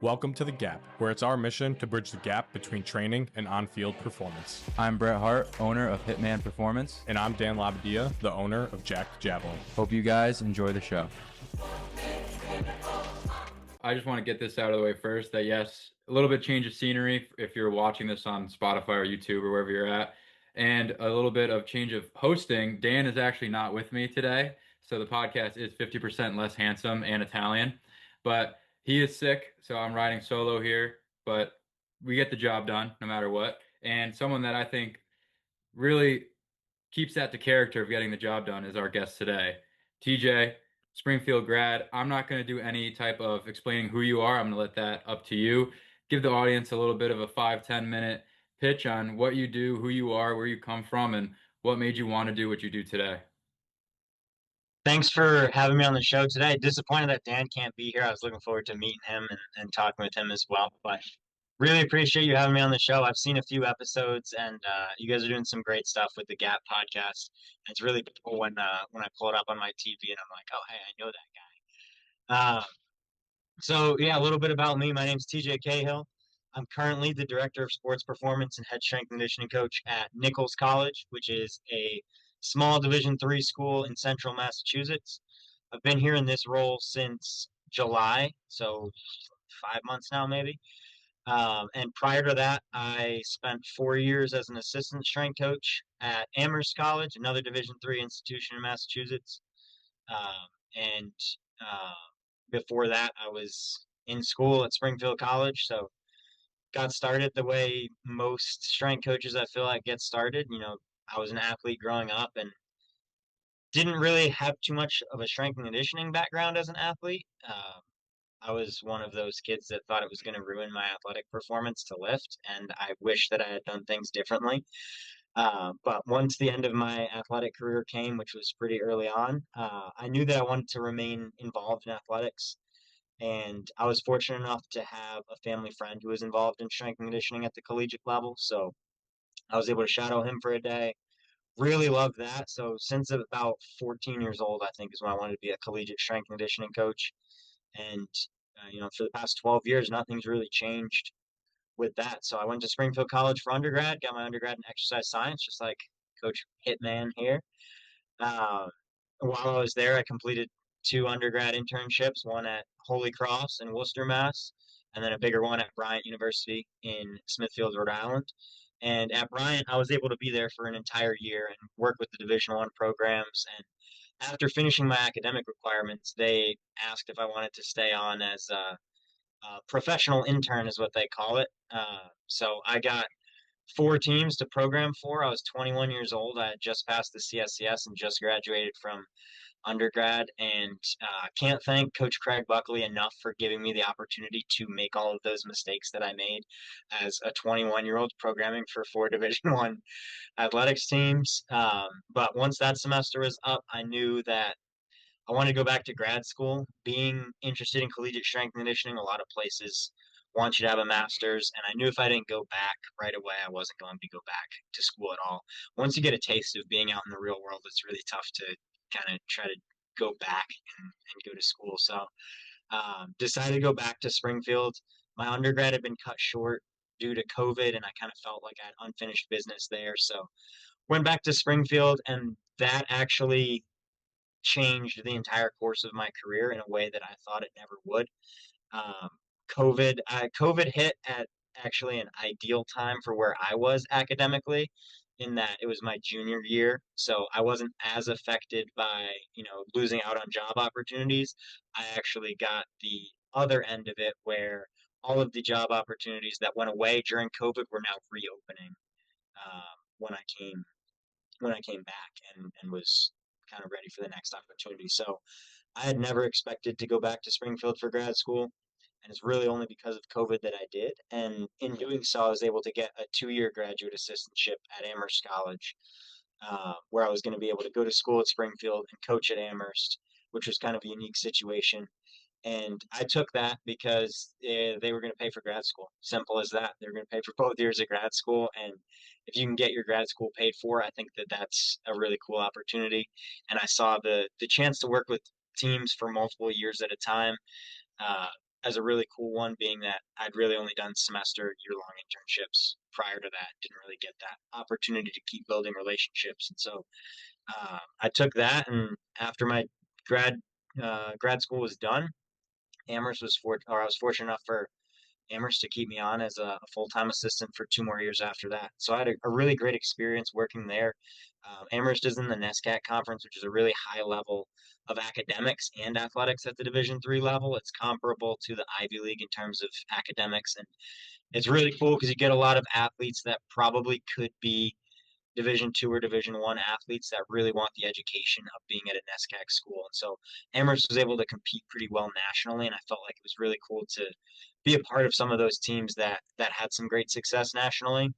Welcome to The Gap, where it's our mission to bridge the gap between training and on-field performance. I'm Brett Hart, owner of Hitman Performance. And I'm Dan Labadia, the owner of Jack Javelin. Hope you guys enjoy the show. I just want to get this out of the way first that yes, a little bit change of scenery if you're watching this on Spotify or YouTube or wherever you're at, and a little bit of change of hosting. Dan is actually not with me today, so the podcast is 50% less handsome and Italian, but he is sick, so I'm riding solo here, but we get the job done no matter what. And someone that I think really keeps that to character of getting the job done is our guest today, TJ, Springfield grad. I'm not going to do any type of explaining who you are. I'm going to let that up to you. Give the audience a little bit of a 5-10 minute pitch on what you do, who you are, where you come from, and what made you want to do what you do today. Thanks for having me on the show today. Disappointed that Dan can't be here. I was looking forward to meeting him and talking with him as well. But really appreciate you having me on the show. I've seen a few episodes, and you guys are doing some great stuff with the Gap podcast. And it's really cool when I pull it up on my TV and I'm like, oh, hey, I know that guy. So yeah, a little bit about me. My name's TJ Cahill. I'm currently the director of sports performance and head strength and conditioning coach at Nichols College, which is a small Division III school in central Massachusetts. I've been here in this role since July, so 5 months now, maybe. And prior to that, I spent 4 years as an assistant strength coach at Amherst College, another Division III institution in Massachusetts. And before that, I was in school at Springfield College, so got started the way most strength coaches I feel like get started. You know, I was an athlete growing up and didn't really have too much of a strength and conditioning background as an athlete. I was one of those kids that thought it was going to ruin my athletic performance to lift, and I wish that I had done things differently. But once the end of my athletic career came, which was pretty early on, I knew that I wanted to remain involved in athletics. And I was fortunate enough to have a family friend who was involved in strength and conditioning at the collegiate level. So I was able to shadow him for a day. Really loved that. So since about 14 years old, I think is when I wanted to be a collegiate strength and conditioning coach. And, for the past 12 years, nothing's really changed with that. So I went to Springfield College for undergrad, got my undergrad in exercise science, just like Coach Hitman here. While I was there, I completed 2 undergrad internships, one at Holy Cross in Worcester, Mass, and then a bigger one at Bryant University in Smithfield, Rhode Island. And at Bryant, I was able to be there for an entire year and work with the Division I programs. And after finishing my academic requirements, they asked if I wanted to stay on as a professional intern, is what they call it. So I got 4 teams to program for. I was 21 years old. I had just passed the CSCS and just graduated from undergrad, and can't thank Coach Craig Buckley enough for giving me the opportunity to make all of those mistakes that I made as a 21-year-old programming for 4 Division I athletics teams. But once that semester was up, I knew that I wanted to go back to grad school. Being interested in collegiate strength and conditioning, a lot of places want you to have a master's, and I knew if I didn't go back right away, I wasn't going to go back to school at all. Once you get a taste of being out in the real world, it's really tough to kind of try to go back and go to school. So decided to go back to Springfield. My undergrad had been cut short due to COVID, and I kind of felt like I had unfinished business there. So went back to Springfield, and that actually changed the entire course of my career in a way that I thought it never would. Um, COVID hit at actually an ideal time for where I was academically, in that it was my junior year, so I wasn't as affected by losing out on job opportunities. I actually got the other end of it, where all of the job opportunities that went away during COVID were now reopening when I came back and was kind of ready for the next opportunity. So I had never expected to go back to Springfield for grad school, and it's really only because of COVID that I did. And in doing so, I was able to get a 2-year graduate assistantship at Amherst College, where I was going to be able to go to school at Springfield and coach at Amherst, which was kind of a unique situation. And I took that because they were going to pay for grad school. Simple as that. They were going to pay for both years of grad school. And if you can get your grad school paid for, I think that that's a really cool opportunity. And I saw the chance to work with teams for multiple years at a time as a really cool one, being that I'd really only done semester, year-long internships prior to that. Didn't really get that opportunity to keep building relationships. And so I took that, and after my grad school was done, I was fortunate enough for Amherst to keep me on as a full-time assistant for 2 more years after that. So I had a really great experience working there. Amherst is in the NESCAC conference, which is a really high level of academics and athletics at the Division III level. It's comparable to the Ivy League in terms of academics, and it's really cool because you get a lot of athletes that probably could be Division II or Division I athletes that really want the education of being at a NESCAC school. And so Amherst was able to compete pretty well nationally, and I felt like it was really cool to be a part of some of those teams that had some great success nationally.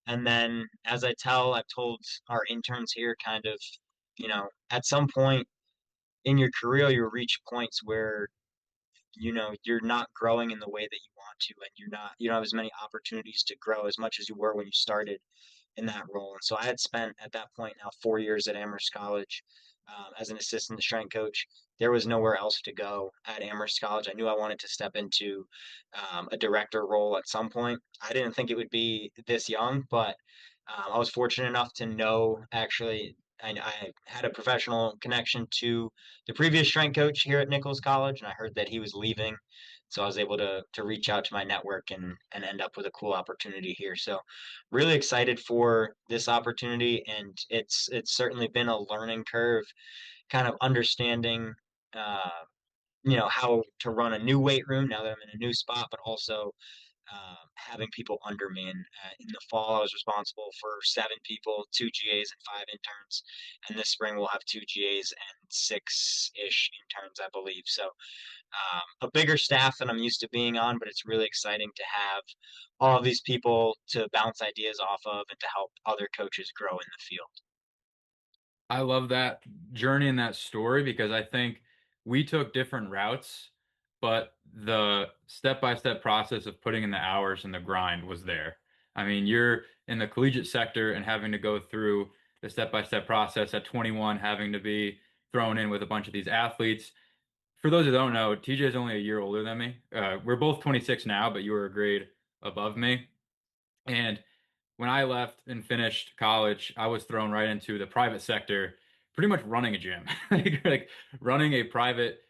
And then I've told our interns here kind of, at some point in your career, you reach points where, you're not growing in the way that you want to, and you don't have as many opportunities to grow as much as you were when you started in that role. And so I had spent at that point now 4 years at Amherst College as an assistant strength coach. There was nowhere else to go at Amherst College. I knew I wanted to step into a director role at some point. I didn't think it would be this young, but I was fortunate enough to know actually. I had a professional connection to the previous strength coach here at Nichols College, and I heard that he was leaving. So I was able to reach out to my network and end up with a cool opportunity here. So really excited for this opportunity, and it's certainly been a learning curve, kind of understanding uh, how to run a new weight room now that I'm in a new spot, but also having people under me. And in the fall, I was responsible for 7 people, 2 GAs and 5 interns. And this spring, we'll have 2 GAs and 6-ish interns, I believe. So a bigger staff than I'm used to being on, but it's really exciting to have all of these people to bounce ideas off of and to help other coaches grow in the field. I love that journey and that story because I think we took different routes, but the step-by-step process of putting in the hours and the grind was there. I mean, you're in the collegiate sector and having to go through the step-by-step process at 21, having to be thrown in with a bunch of these athletes. For those who don't know, TJ is only a year older than me. We're both 26 now, but you were a grade above me. And when I left and finished college, I was thrown right into the private sector, pretty much running a gym, like running a private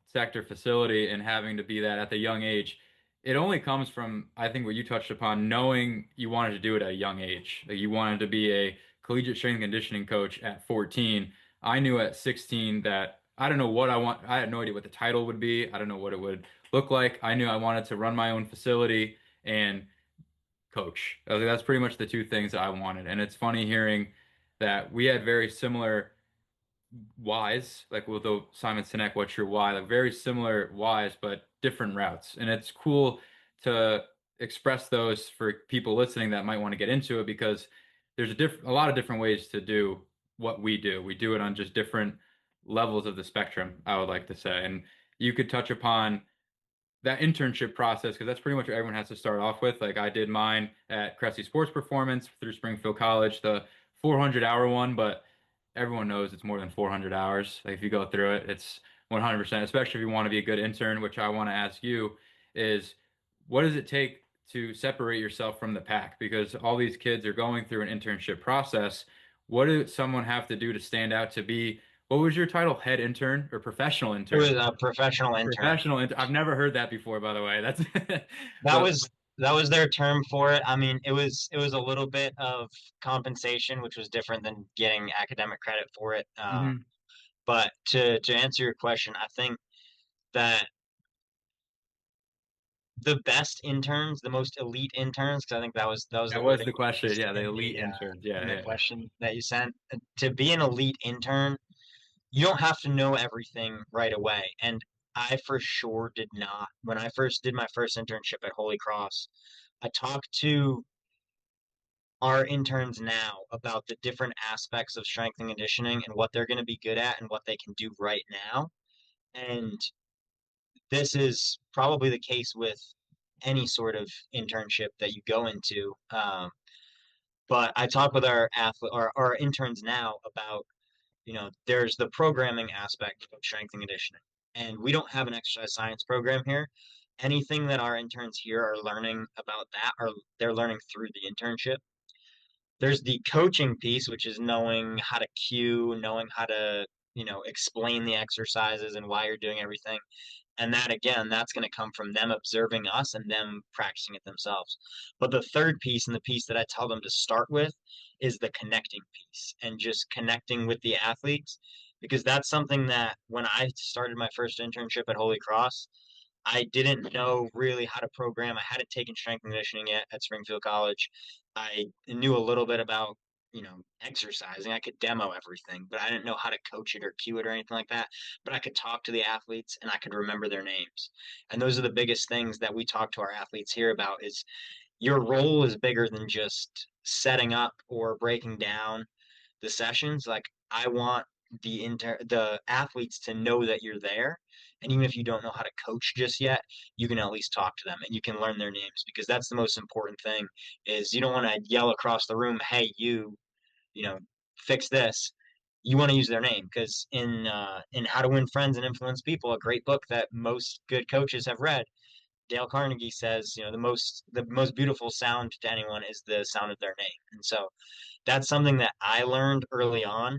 sector facility and having to be that at the young age. It only comes from, I think, what you touched upon, knowing you wanted to do it at a young age. Like you wanted to be a collegiate strength and conditioning coach at 14. I knew at 16 that I don't know what I want. I had no idea what the title would be. I don't know what it would look like. I knew I wanted to run my own facility and coach. I was like, that's pretty much the two things that I wanted. And it's funny hearing that we had very similar whys, like with the Simon Sinek, what's your why? Like very similar whys, but different routes. And it's cool to express those for people listening that might want to get into it because there's a lot of different ways to do what we do. We do it on just different levels of the spectrum, I would like to say. And you could touch upon that internship process because that's pretty much what everyone has to start off with. Like I did mine at Cressy Sports Performance through Springfield College, the 400-hour one, but everyone knows it's more than 400 hours. Like if you go through it, it's 100%, especially if you want to be a good intern, which I want to ask you is what does it take to separate yourself from the pack? Because all these kids are going through an internship process. What does someone have to do to stand out to be, what was your title? Head intern or professional It was intern? a professional intern. I've never heard that before, by the way. That's That but was that was their term for it. I mean, it was a little bit of compensation, which was different than getting academic credit for it. mhm. But to answer your question, I think that the best interns, the most elite interns, because I think that was the That was wording the question. used Yeah, the elite interns. in Yeah, the yeah. question that you sent. To be an elite intern, you don't have to know everything right away. And I for sure did not. When I first did my first internship at Holy Cross, I talked to our interns now about the different aspects of strength and conditioning and what they're going to be good at and what they can do right now. And this is probably the case with any sort of internship that you go into. But I talk with our athlete or our interns now about, there's the programming aspect of strength and conditioning. and we don't have an exercise science program here. Anything that our interns here are learning about that are they're learning through the internship. There's the coaching piece, which is knowing how to cue, knowing how to, explain the exercises and why you're doing everything. And that again, that's going to come from them observing us and them practicing it themselves. But the third piece, and the piece that I tell them to start with, is the connecting piece and just connecting with the athletes. Because that's something that when I started my first internship at Holy Cross, I didn't know really how to program. I hadn't taken strength and conditioning yet at Springfield College. I knew a little bit about, exercising. I could demo everything, but I didn't know how to coach it or cue it or anything like that. But I could talk to the athletes and I could remember their names. And those are the biggest things that we talk to our athletes here about is your role is bigger than just setting up or breaking down the sessions. Like I want the athletes to know that you're there. And even if you don't know how to coach just yet, you can at least talk to them and you can learn their names because that's the most important thing is you don't want to yell across the room, hey, you know, fix this. You want to use their name because in How to Win Friends and Influence People, a great book that most good coaches have read, Dale Carnegie says, the most beautiful sound to anyone is the sound of their name. And so that's something that I learned early on.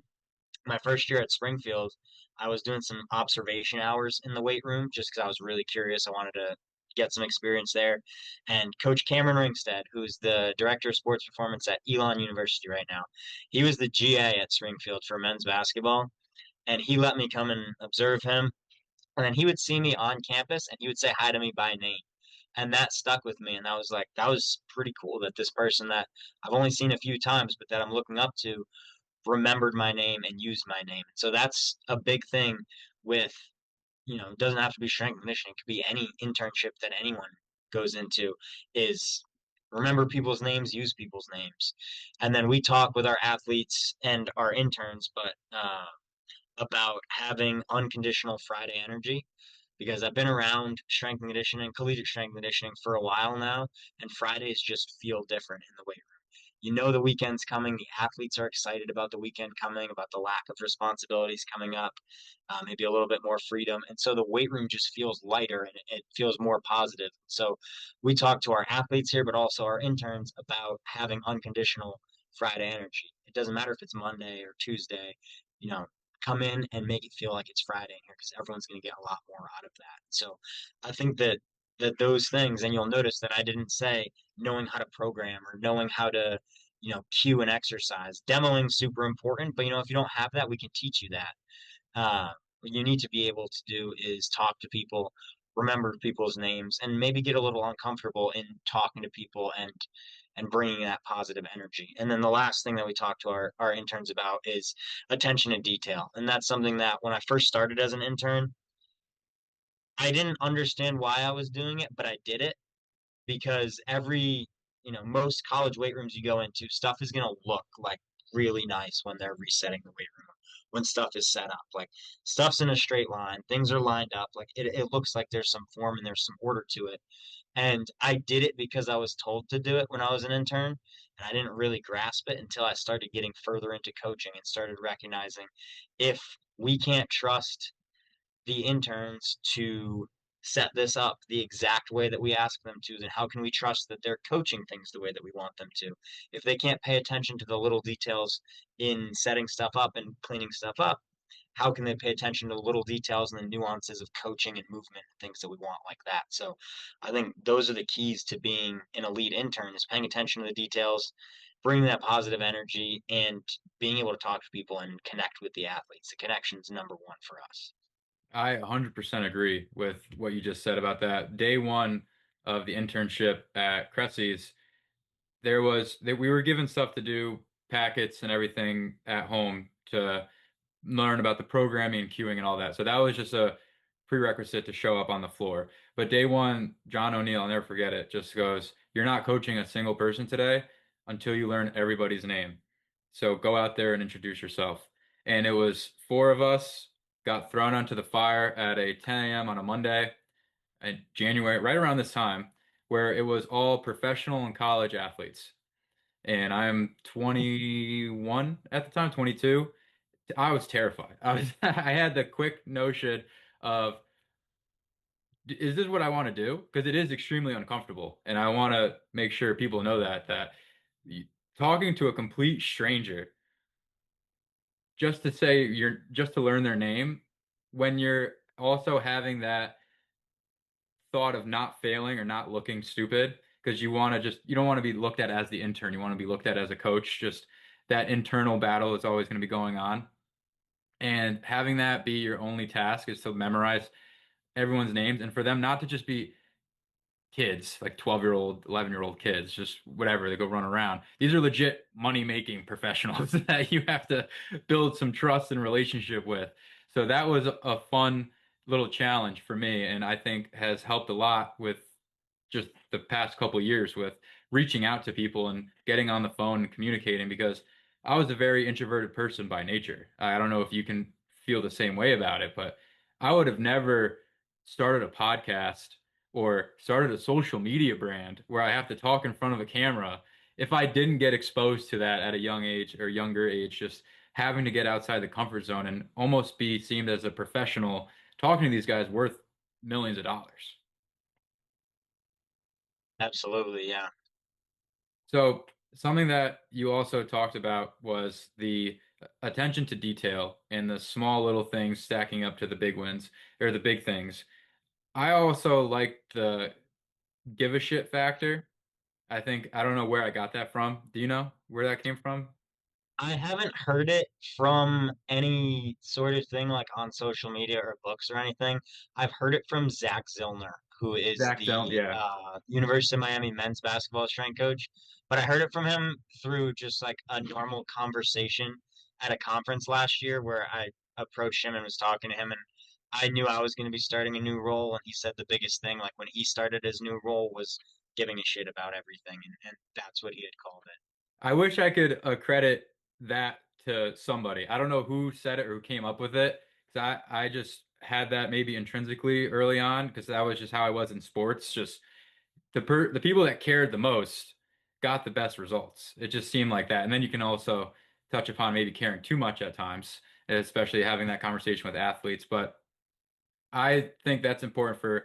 My first year at Springfield, I was doing some observation hours in the weight room just because I was really curious. I wanted to get some experience there. And Coach Cameron Ringstead, who's the director of sports performance at Elon University right now, he was the GA at Springfield for men's basketball. And he let me come and observe him. And then he would see me on campus and he would say hi to me by name. And that stuck with me. And that was pretty cool that this person that I've only seen a few times, but that I'm looking up to remembered my name and used my name. So that's a big thing with, it doesn't have to be strength conditioning. It could be any internship that anyone goes into is remember people's names, use people's names. And then we talk with our athletes and our interns, but about having unconditional Friday energy because I've been around strength and conditioning, collegiate strength and conditioning for a while now, and Fridays just feel different in the weight room. You know the weekend's coming. The athletes are excited about the weekend coming, about the lack of responsibilities coming up, maybe a little bit more freedom. And so the weight room just feels lighter and it feels more positive. So we talk to our athletes here, but also our interns about having unconditional Friday energy. It doesn't matter if it's Monday or Tuesday, you know, come in and make it feel like it's Friday in here because everyone's going to get a lot more out of that. So I think that those things, and you'll notice that I didn't say knowing how to program or knowing how to, cue an exercise. Demoing super important, but if you don't have that, we can teach you that. What you need to be able to do is talk to people, remember people's names, and maybe get a little uncomfortable in talking to people and bringing that positive energy. And then the last thing that we talk to our interns about is attention to detail. And that's something that when I first started as an intern, I didn't understand why I was doing it, but I did it because most college weight rooms you go into, stuff is going to look like really nice when they're resetting the weight room, when stuff is set up. Like stuff's in a straight line, things are lined up. Like it looks like there's some form and there's some order to it. And I did it because I was told to do it when I was an intern. And I didn't really grasp it until I started getting further into coaching and started recognizing if we can't trust the interns to set this up the exact way that we ask them to, then how can we trust that they're coaching things the way that we want them to? If they can't pay attention to the little details in setting stuff up and cleaning stuff up, how can they pay attention to the little details and the nuances of coaching and movement and things that we want like that? So I think those are the keys to being an elite intern is paying attention to the details, bringing that positive energy, and being able to talk to people and connect with the athletes. The connection is number one for us. I 100% agree with what you just said about that. Day one of the internship at Cressy's, we were given stuff to do, packets and everything at home to learn about the programming and queuing and all that. So that was just a prerequisite to show up on the floor. But day one, John O'Neill, I'll never forget it, just goes, "You're not coaching a single person today until you learn everybody's name. So go out there and introduce yourself." And it was four of us got thrown onto the fire at a 10 a.m. on a Monday in January, right around this time, where it was all professional and college athletes. And I'm 21 at the time, 22. I was terrified. I had the quick notion of is this what I want to do? Because it is extremely uncomfortable, and I want to make sure people know that talking to a complete stranger just to say you're just to learn their name when you're also having that thought of not failing or not looking stupid because you don't want to be looked at as the intern. You want to be looked at as a coach. Just that internal battle is always going to be going on. And having that be your only task is to memorize everyone's names and for them not to just be kids, like 12-year-old, 11-year-old kids, just whatever, they go run around. These are legit money-making professionals that you have to build some trust and relationship with. So that was a fun little challenge for me, and I think has helped a lot with just the past couple years with reaching out to people and getting on the phone and communicating because I was a very introverted person by nature. I don't know if you can feel the same way about it, but I would have never started a podcast or started a social media brand where I have to talk in front of a camera if I didn't get exposed to that at a young age or younger age, just having to get outside the comfort zone and almost be seen as a professional talking to these guys worth millions of dollars. Absolutely, yeah. So something that you also talked about was the attention to detail and the small little things stacking up to the big wins or the big things. I also like the give a shit factor. I don't know where I got that from. Do you know where that came from? I haven't heard it from any sort of thing like on social media or books or anything. I've heard it from Zach Zillner, who is Zach Del, the yeah. University of Miami men's basketball strength coach. But I heard it from him through just like a normal conversation at a conference last year where I approached him and was talking to him, and I knew I was going to be starting a new role. And he said the biggest thing, like when he started his new role, was giving a shit about everything. And that's what he had called it. I wish I could accredit that to somebody. I don't know who said it or who came up with it because I just had that maybe intrinsically early on because that was just how I was in sports. Just the people that cared the most got the best results. It just seemed like that. And then you can also touch upon maybe caring too much at times, especially having that conversation with athletes. But I think that's important for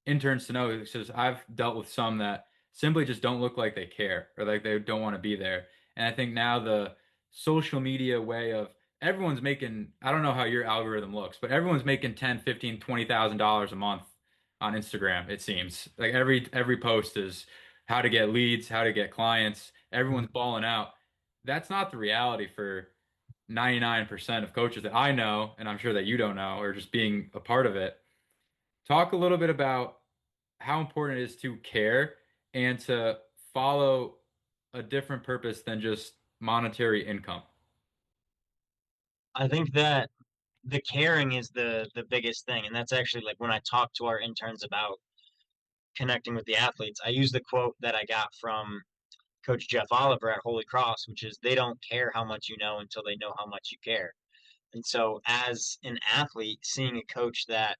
interns to know because I've dealt with some that simply just don't look like they care or like they don't want to be there. And I think now the social media way of everyone's making, I don't know how your algorithm looks, but everyone's making 10, 15, $20,000 a month on Instagram, it seems. Like every post is how to get leads, how to get clients. Everyone's balling out. That's not the reality for 99% of coaches that I know, and I'm sure that you don't know, or just being a part of it. Talk a little bit about how important it is to care and to follow a different purpose than just monetary income. I think that the caring is the biggest thing, and that's actually like when I talk to our interns about connecting with the athletes, I use the quote that I got from Coach Jeff Oliver at Holy Cross, which is they don't care how much you know until they know how much you care. And so as an athlete, seeing a coach that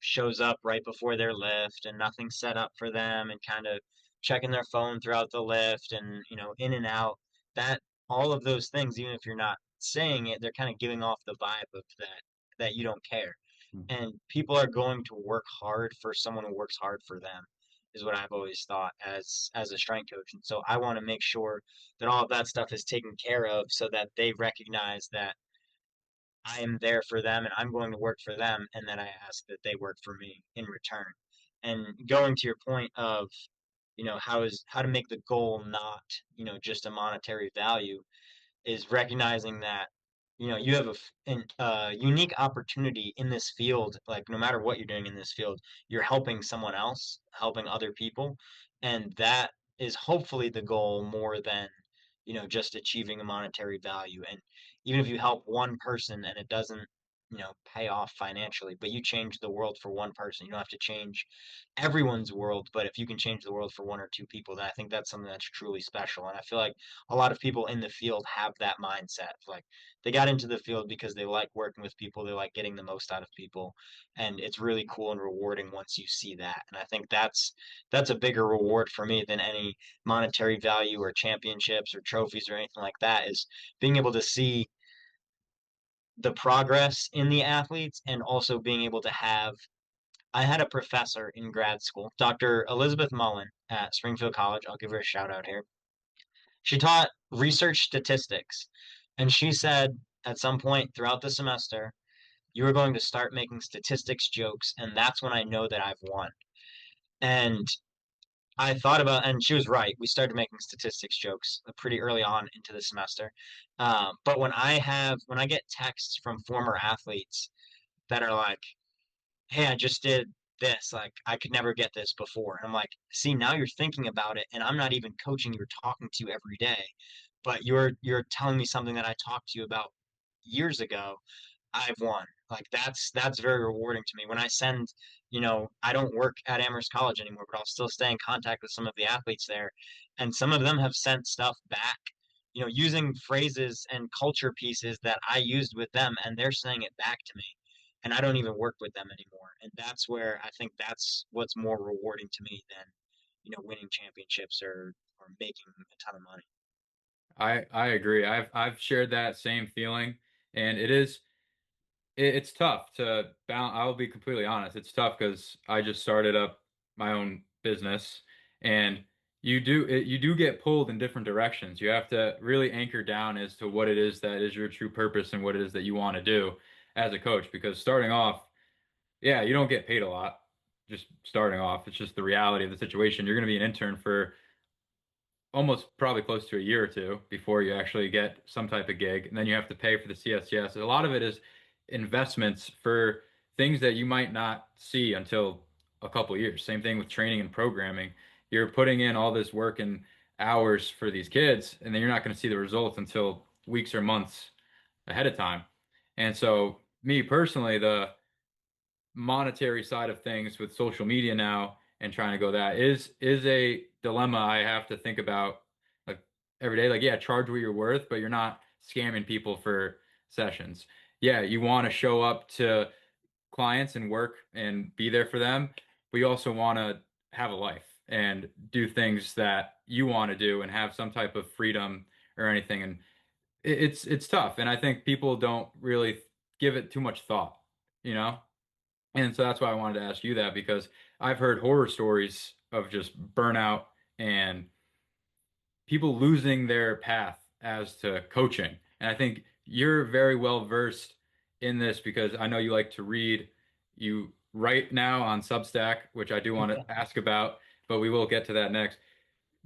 shows up right before their lift and nothing's set up for them and kind of checking their phone throughout the lift and, in and out, that all of those things, even if you're not saying it, they're kind of giving off the vibe of that you don't care. And people are going to work hard for someone who works hard for them is what I've always thought as a strength coach. And so I want to make sure that all of that stuff is taken care of so that they recognize that I am there for them and I'm going to work for them, and then I ask that they work for me in return. And going to your point of, how to make the goal not, just a monetary value is recognizing that you have a unique opportunity in this field. Like no matter what you're doing in this field, you're helping someone else, helping other people, and that is hopefully the goal more than just achieving a monetary value. And even if you help one person and it doesn't pay off financially, but you change the world for one person, you don't have to change everyone's world, but if you can change the world for one or two people, then I think that's something that's truly special. And I feel like a lot of people in the field have that mindset. Like they got into the field because they like working with people, they like getting the most out of people, and it's really cool and rewarding once you see that. And I think that's a bigger reward for me than any monetary value or championships or trophies or anything like that, is being able to see the progress in the athletes and also being able to have I had a professor in grad school, Dr. Elizabeth Mullen at Springfield College. I'll give her a shout out here. She taught research statistics, and she said at some point throughout the semester, you are going to start making statistics jokes, and that's when I know that I've won. And I thought about, and she was right. We started making statistics jokes pretty early on into the semester. But when I get texts from former athletes that are like, "Hey, I just did this. Like, I could never get this before." And I'm like, "See, now you're thinking about it, and I'm not even coaching you or talking to you every day, but you're telling me something that I talked to you about years ago. I've won." Like that's very rewarding to me. When I send, I don't work at Amherst College anymore, but I'll still stay in contact with some of the athletes there, and some of them have sent stuff back, using phrases and culture pieces that I used with them, and they're saying it back to me, and I don't even work with them anymore. And that's where I think that's what's more rewarding to me than, winning championships or making a ton of money. I agree. I've shared that same feeling, and it's tough to balance. I'll be completely honest. It's tough because I just started up my own business, and you do get pulled in different directions. You have to really anchor down as to what it is that is your true purpose and what it is that you want to do as a coach. Because starting off, yeah, you don't get paid a lot just starting off. It's just the reality of the situation. You're going to be an intern for almost probably close to a year or two before you actually get some type of gig. And then you have to pay for the CSCS. A lot of it is investments for things that you might not see until a couple of years. Same thing with training and programming. You're putting in all this work and hours for these kids, and then you're not going to see the results until weeks or months ahead of time. And so, me personally, the monetary side of things with social media now and trying to go that is a dilemma I have to think about like every day. Like, yeah, charge what you're worth, but you're not scamming people for sessions. Yeah, you want to show up to clients and work and be there for them, but you also want to have a life and do things that you want to do and have some type of freedom or anything. And it's tough. And I think people don't really give it too much thought, you know? And so that's why I wanted to ask you that because I've heard horror stories of just burnout and people losing their path as to coaching. And I think you're very well versed in this because I know you like to read. You write now on Substack, which I do want to ask about, but we will get to that next.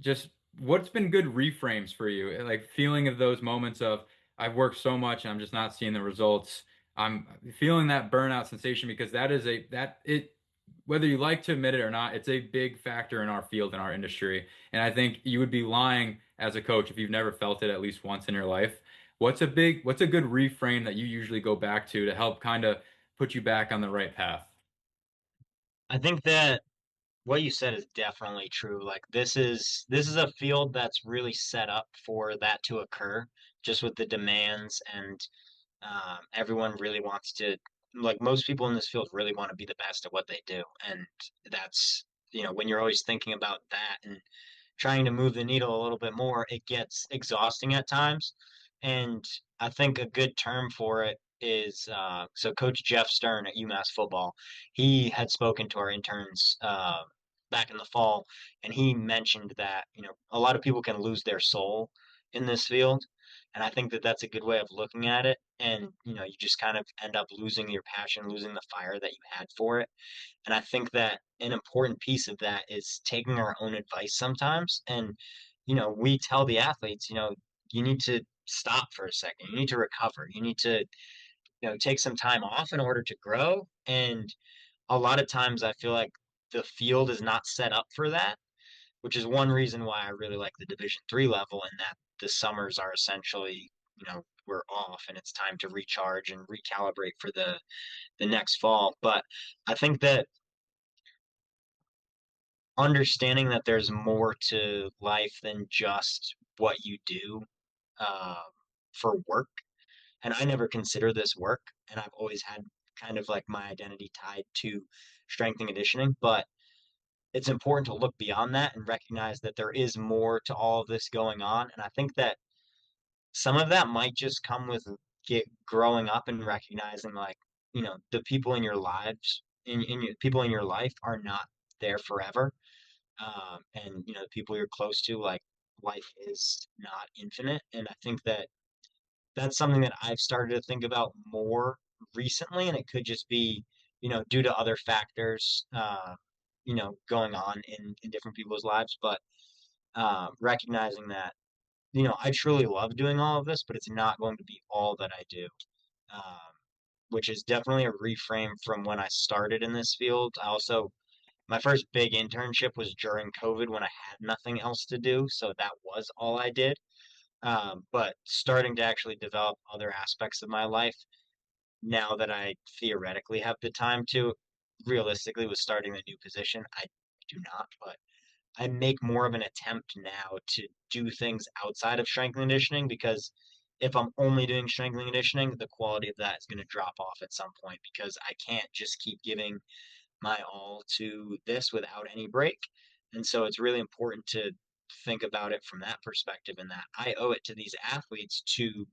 Just what's been good reframes for you? Like feeling of those moments of I've worked so much and I'm just not seeing the results. I'm feeling that burnout sensation because that is a that it whether you like to admit it or not, it's a big factor in our field in our industry. And I think you would be lying as a coach if you've never felt it at least once in your life. What's a good reframe that you usually go back to help kind of put you back on the right path? I think that what you said is definitely true. Like this is a field that's really set up for that to occur, just with the demands and everyone really wants to, like most people in this field really want to be the best at what they do, and that's when you're always thinking about that and trying to move the needle a little bit more, it gets exhausting at times. And I think a good term for it is so Coach Jeff Stern at UMass football, he had spoken to our interns back in the fall, and he mentioned that a lot of people can lose their soul in this field, and I think that that's a good way of looking at it. And you just kind of end up losing your passion, losing the fire that you had for it. And I think that an important piece of that is taking our own advice sometimes. And, we tell the athletes, you need to stop for a second. You need to recover. You need to, take some time off in order to grow. And a lot of times I feel like the field is not set up for that, which is one reason why I really like the Division 3 level, and that the summers are essentially, we're off and it's time to recharge and recalibrate for the next fall. But I think that understanding that there's more to life than just what you do uh, for work. And I never consider this work. And I've always had kind of like my identity tied to strength and conditioning. But it's important to look beyond that and recognize that there is more to all of this going on. And I think that some of that might just come with growing up and recognizing, like, the people in your lives people in your life are not there forever. And the people you're close to, like, life is not infinite. And I think that that's something that I've started to think about more recently, and it could just be, due to other factors, going on in different people's lives. But recognizing that, I truly love doing all of this, but it's not going to be all that I do. Um, which is definitely a reframe from when I started in this field. My first big internship was during COVID when I had nothing else to do, so that was all I did. But starting to actually develop other aspects of my life now that I theoretically have the time to, realistically, with starting a new position, I do not, but I make more of an attempt now to do things outside of strength and conditioning, because if I'm only doing strength and conditioning, the quality of that is going to drop off at some point, because I can't just keep giving my all to this without any break. And so it's really important to think about it from that perspective, and that I owe it to these athletes to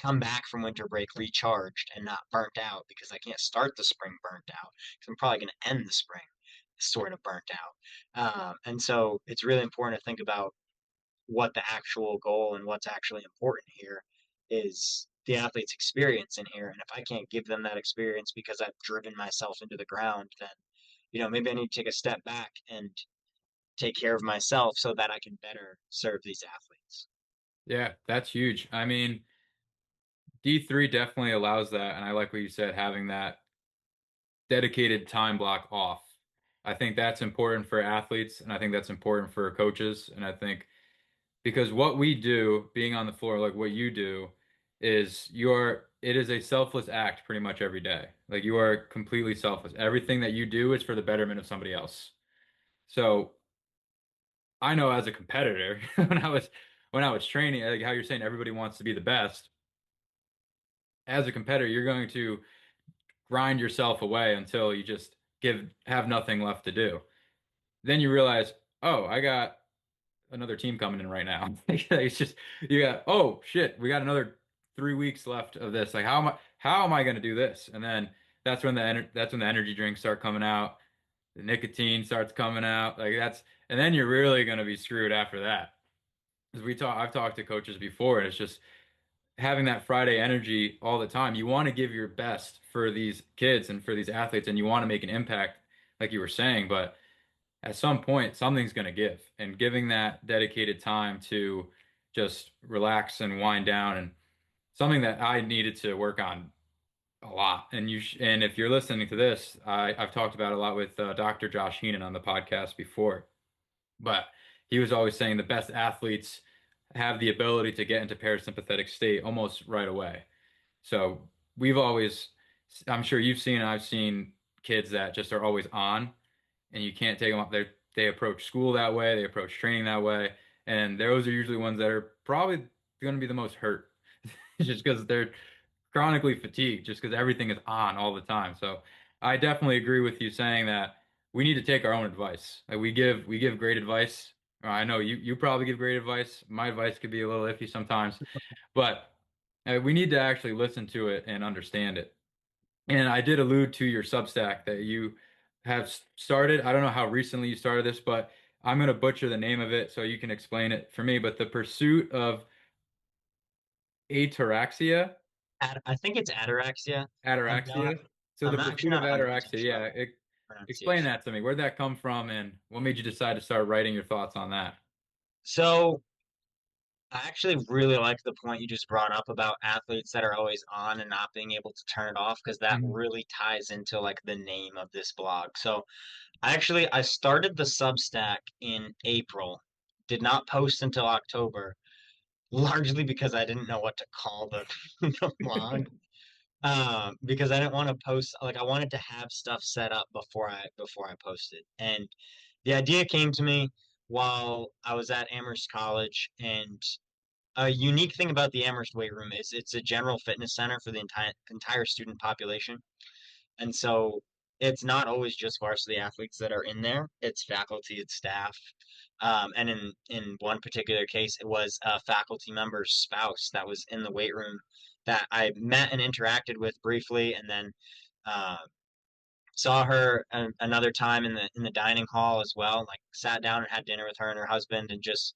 come back from winter break recharged and not burnt out, because I can't start the spring burnt out, because I'm probably going to end the spring sort of burnt out. And so it's really important to think about what the actual goal and what's actually important here is, the athlete's experience in here. And if I can't give them that experience because I've driven myself into the ground, then maybe I need to take a step back and take care of myself so that I can better serve these athletes. Yeah, that's huge. I mean, D3 definitely allows that, and I like what you said, having that dedicated time block off. I think that's important for athletes, and I think that's important for coaches, and I think because what we do, being on the floor, like what you do, it is a selfless act pretty much every day. Like you are completely selfless. Everything that you do is for the betterment of somebody else. So I know as a competitor, when I was training, like how you're saying everybody wants to be the best. As a competitor, you're going to grind yourself away until you just have nothing left to do. Then you realize, oh, I got another team coming in right now. It's just you got, oh shit, we got another 3 weeks left of this. Like how am I going to do this? And then that's when the energy drinks start coming out, the nicotine starts coming out. And then you're really going to be screwed after that. Because I've talked to coaches before, and it's just having that Friday energy all the time. You want to give your best for these kids and for these athletes, and you want to make an impact, like you were saying, but at some point something's going to give, and giving that dedicated time to just relax and wind down, and something that I needed to work on a lot. And if you're listening to this, I've talked about it a lot with Dr. Josh Heenan on the podcast before, but he was always saying the best athletes have the ability to get into parasympathetic state almost right away. So we've always, I'm sure you've seen, I've seen kids that just are always on, and you can't take them off. They approach school that way, they approach training that way, and those are usually ones that are probably going to be the most hurt, just because they're chronically fatigued, just because everything is on all the time. So I definitely agree with you saying that we need to take our own advice. Like we give great advice. I know you probably give great advice. My advice could be a little iffy sometimes, but we need to actually listen to it and understand it. And I did allude to your Substack that you have started. I don't know how recently you started this, but I'm going to butcher the name of it so you can explain it for me. But the pursuit of ataraxia, I think it's ataraxia. I'm not. ataraxia. So I'm the actually pursuit of not 100% ataraxia, sure yeah. about Explain pronunciation. that to me. Where'd that come from, and what made you decide to start writing your thoughts on that? So I actually really like the point you just brought up about athletes that are always on and not being able to turn it off, because that Mhm. really ties into like the name of this blog. So I started the Substack in April, did not post until October, largely because I didn't know what to call the, the blog. Because I didn't want to post, like, I wanted to have stuff set up before I posted. And the idea came to me while I was at Amherst College. And a unique thing about the Amherst weight room is it's a general fitness center for the entire student population. And so it's not always just varsity athletes that are in there. It's faculty, it's staff. And in one particular case, it was a faculty member's spouse that was in the weight room that I met and interacted with briefly, and then uh, saw her another time in the dining hall as well. Like sat down and had dinner with her and her husband, and just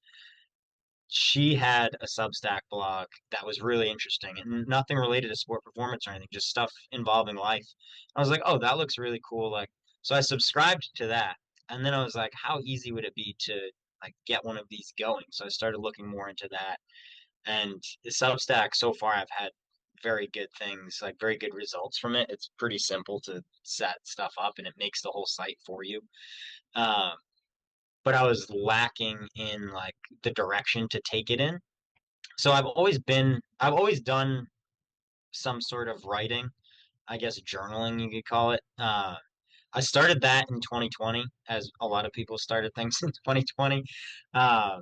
she had a Substack blog that was really interesting and nothing related to sport performance or anything, just stuff involving life. I was like, oh, that looks really cool. Like, so I subscribed to that, and then I was like, how easy would it be to like get one of these going? So I started looking more into that, and the Substack so far I've had very good things, like very good results from it. It's pretty simple to set stuff up, and it makes the whole site for you. Um, but I was lacking in like the direction to take it in. So I've always done some sort of writing, I guess journaling you could call it. I started that in 2020, as a lot of people started things in 2020. Uh,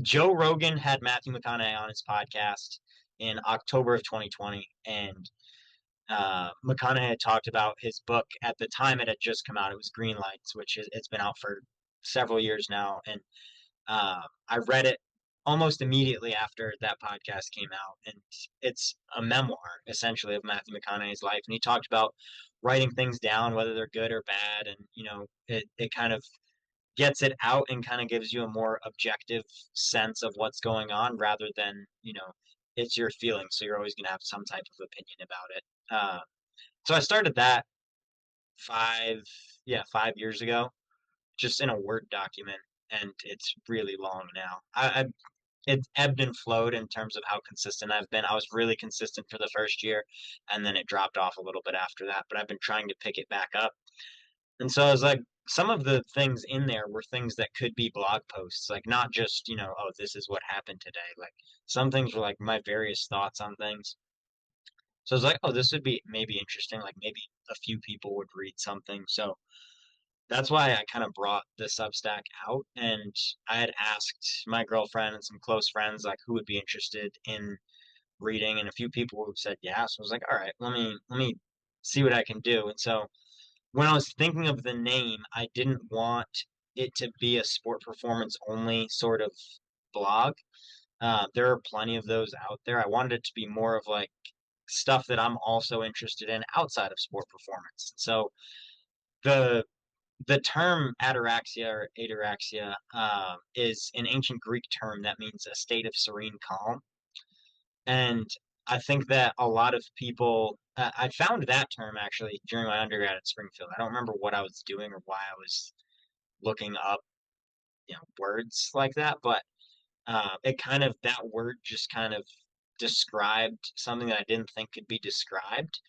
Joe Rogan had Matthew McConaughey on his podcast in October of 2020, and McConaughey had talked about his book. At the time, it had just come out. It was Green Lights, which it's been out for several years now, and I read it almost immediately after that podcast came out, and it's a memoir essentially of Matthew McConaughey's life. And he talked about writing things down, whether they're good or bad, and it kind of gets it out and kind of gives you a more objective sense of what's going on, rather than it's your feelings. So you're always going to have some type of opinion about it. So I started that five, yeah, 5 years ago, just in a Word document, and it's really long now. It ebbed and flowed in terms of how consistent I've been. I was really consistent for the first year, and then it dropped off a little bit after that. But I've been trying to pick it back up. And so I was like, some of the things in there were things that could be blog posts, like not just, oh, this is what happened today. Like some things were like my various thoughts on things. So I was like, oh, this would be maybe interesting. Like maybe a few people would read something. So that's why I kind of brought the Substack out, and I had asked my girlfriend and some close friends like who would be interested in reading, and a few people who said yeah. So I was like, all right, let me see what I can do. And so when I was thinking of the name, I didn't want it to be a sport performance only sort of blog. There are plenty of those out there. I wanted it to be more of like stuff that I'm also interested in outside of sport performance. So the the term ataraxia or ataraxia is an ancient Greek term that means a state of serene calm. And I think that a lot of people, I found that term actually during my undergrad at Springfield. I don't remember what I was doing or why I was looking up, words like that, but it kind of, that word just kind of described something that I didn't think could be described.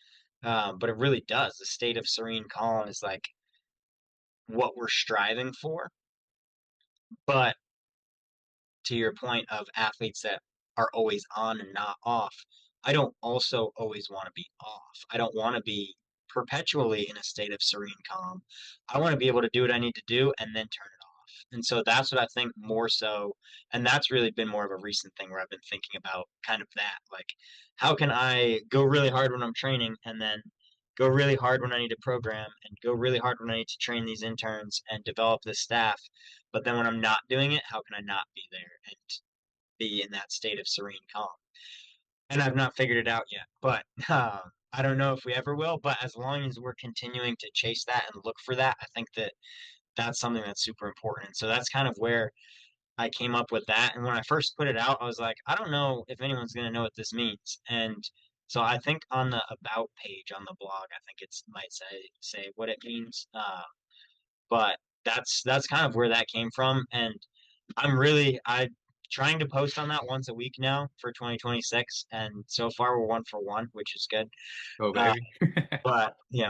But it really does. The state of serene calm is like what we're striving for. But to your point of athletes that are always on and not off, I don't also always want to be off. I don't want to be perpetually in a state of serene calm. I want to be able to do what I need to do and then turn it off. And so that's what I think more so. And that's really been more of a recent thing where I've been thinking about kind of that. Like, how can I go really hard when I'm training and then go really hard when I need to program and go really hard when I need to train these interns and develop the staff. But then when I'm not doing it, how can I not be there and be in that state of serene calm? And I've not figured it out yet, but I don't know if we ever will. But as long as we're continuing to chase that and look for that, I think that that's something that's super important. So that's kind of where I came up with that. And when I first put it out, I was like, I don't know if anyone's going to know what this means. And so I think on the about page on the blog, I think it's might say what it means. But that's kind of where that came from. And I trying to post on that once a week now for 2026, and so far we're 1 for 1, which is good. Oh, Uh, baby. but you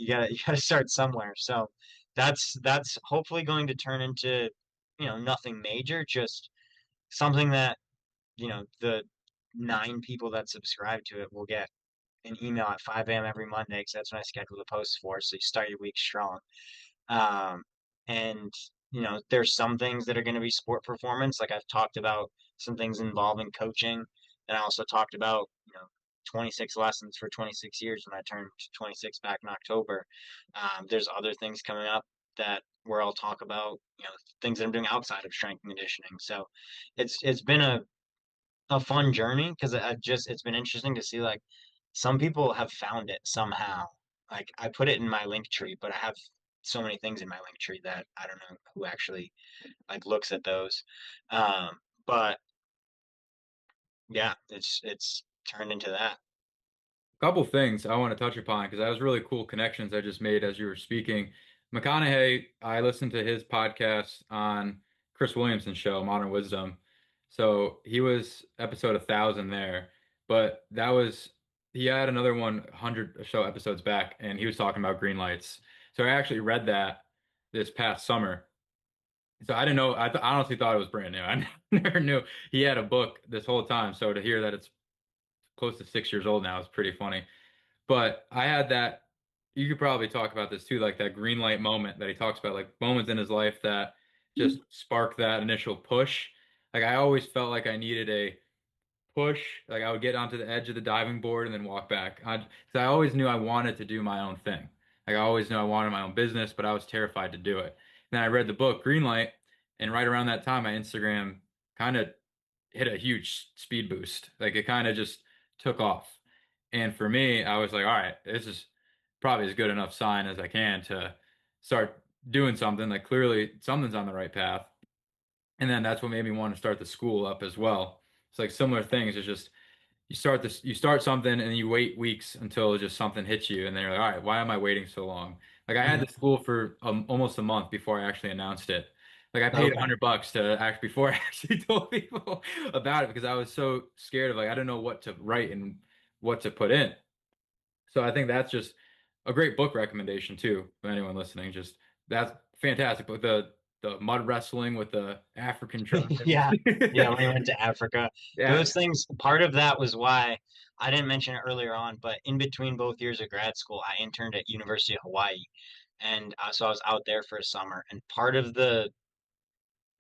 gotta start somewhere. So that's hopefully going to turn into nothing major, just something that the 9 people that subscribe to it will get an email at 5 a.m. every Monday, because that's when I schedule the posts for. So you start your week strong. Um, and there's some things that are going to be sport performance. Like I've talked about some things involving coaching, and I also talked about 26 lessons for 26 years when I turned 26 back in October. There's other things coming up that where I'll talk about things that I'm doing outside of strength and conditioning. So it's been a fun journey, because it's been interesting to see like some people have found it somehow, Like I put it in my link tree, but I have so many things in my link tree that I don't know who actually like looks at those. But yeah, it's turned into that. Couple things I want to touch upon because that was really cool connections I just made as you were speaking. McConaughey, I listened to his podcast on Chris Williamson's show, Modern Wisdom. So he was episode 1,000 there, but that was he had another 100 or so episodes back, and he was talking about green lights. So I actually read that this past summer. So I didn't know. I honestly thought it was brand new. I never knew he had a book this whole time. So to hear that it's close to 6 years old now is pretty funny. But I had that, you could probably talk about this too, like that green light moment that he talks about, like moments in his life that just spark that initial push. Like I always felt like I needed a push. Like I would get onto the edge of the diving board and then walk back. Cause I always knew I wanted to do my own thing. Like I always knew I wanted my own business, but I was terrified to do it. Then I read the book Green Light, and right around that time, my Instagram kind of hit a huge speed boost. Like it kind of just took off. And for me, I was like, all right, this is probably as good enough sign as I can to start doing something. Like clearly something's on the right path. And then that's what made me want to start the school up as well. It's like similar things. It's just you start something and then you wait weeks until just something hits you, and then you're like, all right, why am I waiting so long? Like I had Mhm. the school for almost a month before I actually announced it. Like I paid Okay. $100 to act before I actually told people about it because I was so scared of like I don't know what to write and what to put in. So I think that's just a great book recommendation too for anyone listening. Just that's fantastic. But the mud wrestling with the African tribes. Yeah. Yeah, when we went to Africa. Yeah. Those things, part of that was why I didn't mention it earlier on, but in between both years of grad school, I interned at University of Hawaii. And so I was out there for a summer. And part of the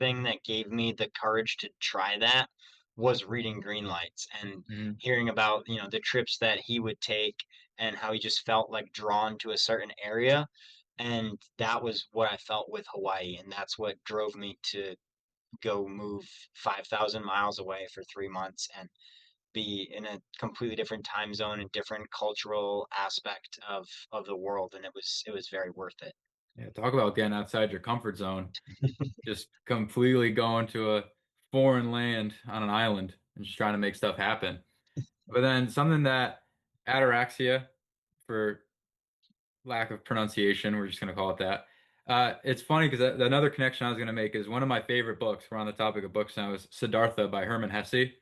thing that gave me the courage to try that was reading Green Lights and Mhm. hearing about, the trips that he would take and how he just felt like drawn to a certain area. And that was what I felt with Hawaii. And that's what drove me to go move 5,000 miles away for 3 months and be in a completely different time zone and different cultural aspect of the world. And it was very worth it. Yeah, talk about getting outside your comfort zone. Just completely going to a foreign land on an island and just trying to make stuff happen. But then something that ataraxia, for lack of pronunciation, we're just going to call it that. It's funny because another connection I was going to make is one of my favorite books. We're on the topic of books now. Is Siddhartha by Hermann Hesse.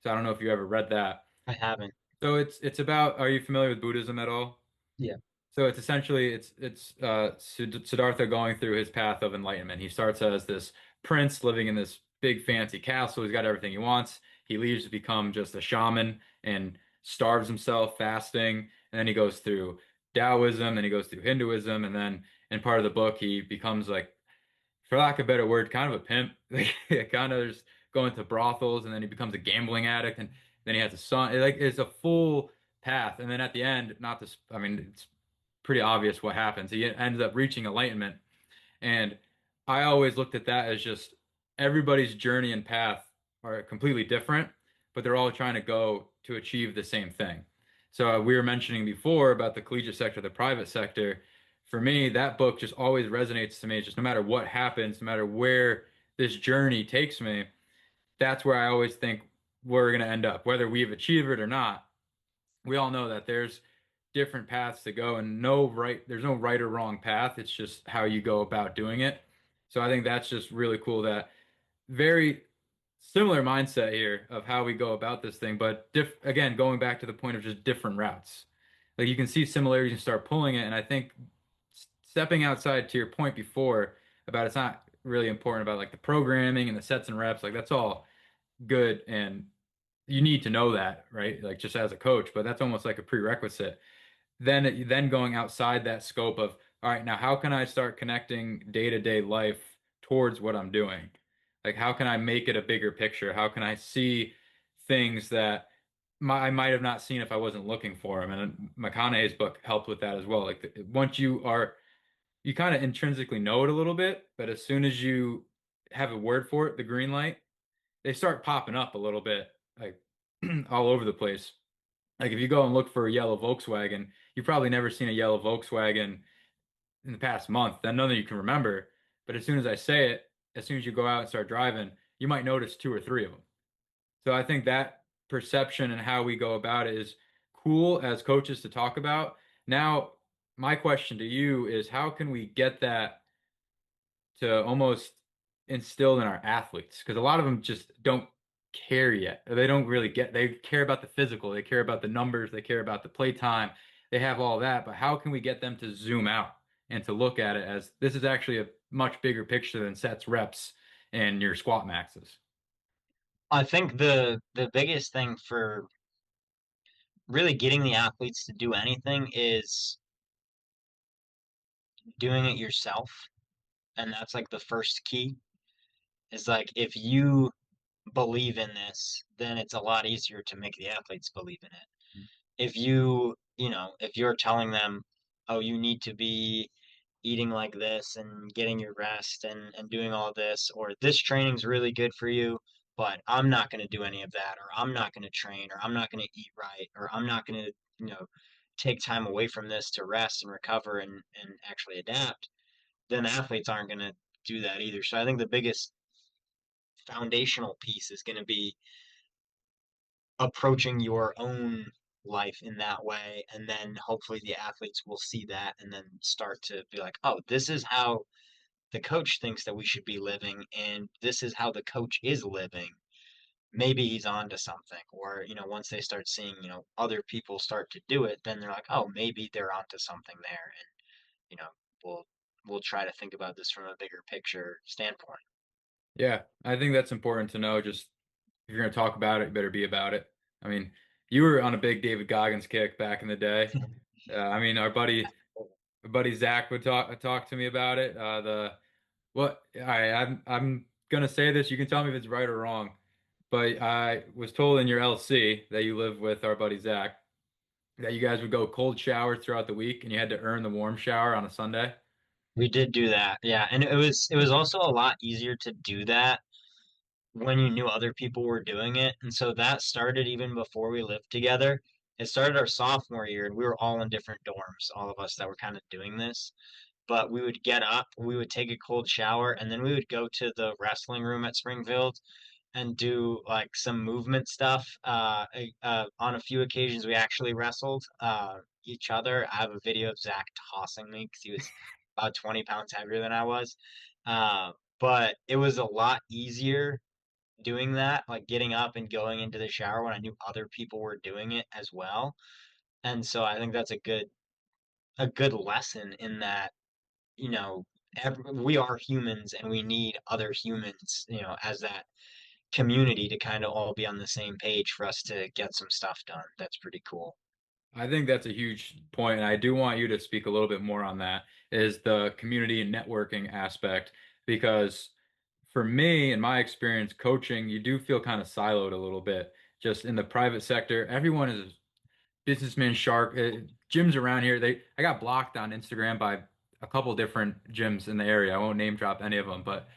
So I don't know if you ever read that. I haven't. So it's about. Are you familiar with Buddhism at all? Yeah. So it's essentially it's Siddhartha going through his path of enlightenment. He starts as this prince living in this big fancy castle. He's got everything he wants. He leaves to become just a shaman and starves himself fasting. And then he goes through Taoism, then he goes through Hinduism, and then in part of the book he becomes like, for lack of a better word, kind of a pimp. Like, kind of just going to brothels, and then he becomes a gambling addict, and then he has a son. It's a full path. And then at the end, not this, I mean, it's pretty obvious what happens. He ends up reaching enlightenment. And I always looked at that as just everybody's journey and path are completely different, but they're all trying to go to achieve the same thing. So we were mentioning before about the collegiate sector, the private sector. For me, that book just always resonates to me. Just no matter what happens, no matter where this journey takes me, that's where I always think we're going to end up, whether we've achieved it or not. We all know that there's different paths to go, and there's no right or wrong path. It's just how you go about doing it. So I think that's just really cool, that very similar mindset here of how we go about this thing, but again, going back to the point of just different routes. Like you can see similarities and start pulling it. And I think stepping outside to your point before about it's not really important about like the programming and the sets and reps, like that's all good, and you need to know that, right? Like just as a coach, but that's almost like a prerequisite. Then going outside that scope of, all right, now how can I start connecting day-to-day life towards what I'm doing? Like how can I make it a bigger picture? How can I see things that I might have not seen if I wasn't looking for them? And McConaughey's book helped with that as well. Like once you kind of intrinsically know it a little bit, but as soon as you have a word for it, the green light, they start popping up a little bit, like all over the place. Like if you go and look for a yellow Volkswagen, you've probably never seen a yellow Volkswagen in the past month, then none that you can remember. But as soon as I say it, as soon as you go out and start driving, you might notice two or three of them. So I think that perception and how we go about it is cool as coaches to talk about. Now, my question to you is how can we get that to almost instilled in our athletes? Because a lot of them just don't care yet. They don't really they care about the physical, they care about the numbers, they care about the play time, they have all that. But how can we get them to zoom out and to look at it as this is actually a much bigger picture than sets, reps, and your squat maxes? I think the biggest thing for really getting the athletes to do anything is doing it yourself. And that's like the first key. Is like if you believe in this, then it's a lot easier to make the athletes believe in it. If if you're telling them, oh, you need to be eating like this and getting your rest and doing all this, or this training's really good for you, but I'm not going to do any of that, or I'm not going to train, or I'm not going to eat right, or I'm not going to, take time away from this to rest and recover and actually adapt, then the athletes aren't going to do that either. So I think the biggest foundational piece is going to be approaching your own life in that way, and then hopefully the athletes will see that and then start to be like, oh, this is how the coach thinks that we should be living, and this is how the coach is living. Maybe he's on to something. Or once they start seeing other people start to do it, then they're like, oh, maybe they're onto something there. And you know we'll try to think about this from a bigger picture standpoint. Yeah, I think that's important to know. Just if you're going to talk about it, you better be about it. I mean, you were on a big David Goggins kick back in the day. I mean, our buddy Zach would talk to me about it. I'm gonna say this. You can tell me if it's right or wrong. But I was told in your LC that you live with our buddy Zach that you guys would go cold showers throughout the week and you had to earn the warm shower on a Sunday. We did do that, yeah, and it was also a lot easier to do that when you knew other people were doing it. And so that started even before we lived together. It started our sophomore year, and we were all in different dorms, all of us that were kind of doing this. But we would get up, we would take a cold shower, and then we would go to the wrestling room at Springfield and do like some movement stuff. On a few occasions, we actually wrestled each other. I have a video of Zach tossing me because he was about 20 pounds heavier than I was. But it was a lot easier doing that, like getting up and going into the shower when I knew other people were doing it as well. And so I think that's a good lesson in that, you know, we are humans and we need other humans, as that community to kind of all be on the same page for us to get some stuff done. That's pretty cool. I think that's a huge point, and I do want you to speak a little bit more on that, is the community and networking aspect, because for me, in my experience coaching, you do feel kind of siloed a little bit. Just in the private sector, everyone is businessman shark. Gyms around here, I got blocked on Instagram by a couple different gyms in the area. I won't name drop any of them, but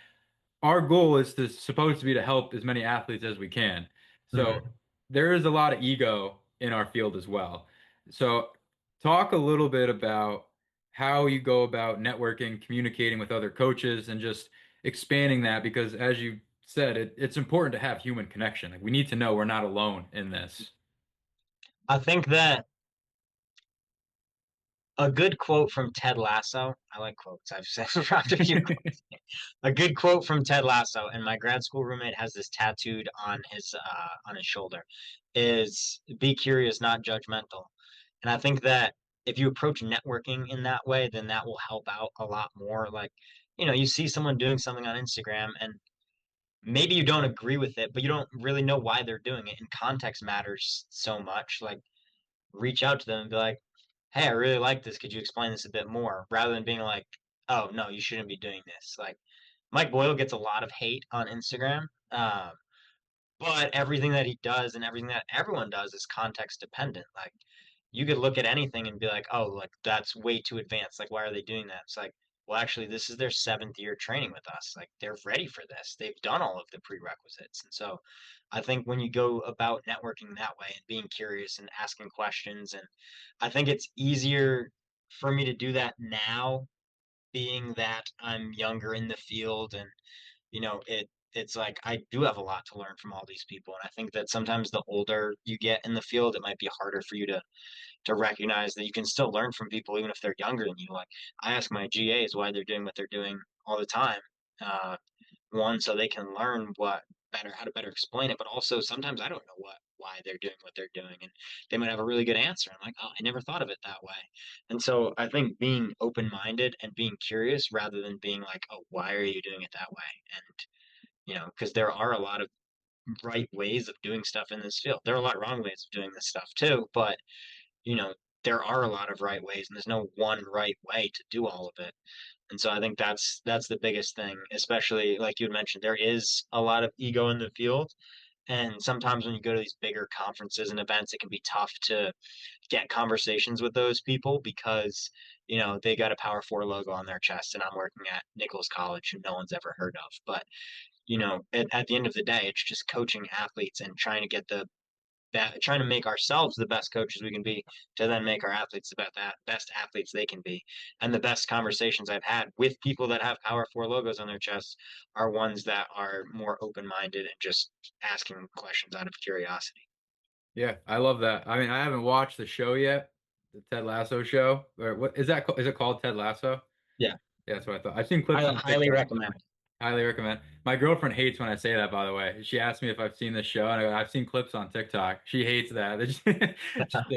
our goal is supposed to be to help as many athletes as we can. So Mhm. there is a lot of ego in our field as well. So talk a little bit about how you go about networking, communicating with other coaches, and just expanding that because as you said, it's important to have human connection. Like we need to know we're not alone in this. I think that a good quote from Ted Lasso. I like quotes. I've said dropped a few quotes. A good quote from Ted Lasso, and my grad school roommate has this tattooed on his shoulder, is "Be curious, not judgmental." And I think that if you approach networking in that way, then that will help out a lot more. Like, you see someone doing something on Instagram, and maybe you don't agree with it, but you don't really know why they're doing it. And context matters so much. Like, reach out to them and be like, hey, I really like this. Could you explain this a bit more? Rather than being like, oh, no, you shouldn't be doing this. Like, Mike Boyle gets a lot of hate on Instagram, but everything that he does and everything that everyone does is context dependent. Like, you could look at anything and be like, oh, like, that's way too advanced. Like, why are they doing that? It's like, well, actually, this is their 7th year training with us. Like, they're ready for this. They've done all of the prerequisites. And so I think when you go about networking that way and being curious and asking questions, and I think it's easier for me to do that now, being that I'm younger in the field, and it's like I do have a lot to learn from all these people. And I think that sometimes the older you get in the field, it might be harder for you to recognize that you can still learn from people even if they're younger than you. Like, I ask my GAs why they're doing what they're doing all the time. Uh, one, so they can learn how to better explain it, but also sometimes I don't know why they're doing what they're doing, and they might have a really good answer. I'm like, oh, I never thought of it that way. And so I think being open-minded and being curious rather than being like, oh, why are you doing it that way? And because there are a lot of right ways of doing stuff in this field. There are a lot of wrong ways of doing this stuff too, but you know, there are a lot of right ways, and there's no one right way to do all of it. And so I think that's the biggest thing, especially like you had mentioned, there is a lot of ego in the field. And sometimes when you go to these bigger conferences and events, it can be tough to get conversations with those people because, they got a Power Four logo on their chest and I'm working at Nichols College, who no one's ever heard of. But, at the end of the day, it's just coaching athletes and trying to get trying to make ourselves the best coaches we can be to then make our athletes the best athletes they can be. And the best conversations I've had with people that have Power Four logos on their chests are ones that are more open minded and just asking questions out of curiosity. Yeah, I love that. I mean, I haven't watched the show yet, the Ted Lasso show. Or what is that? Is it called Ted Lasso? Yeah, Yeah, that's what I thought. I've seen clips I on highly TikTok. recommend. Highly recommend. My girlfriend hates when I say that, by the way. She asked me if I've seen this show, and I go, I've seen clips on TikTok. She hates that. It's just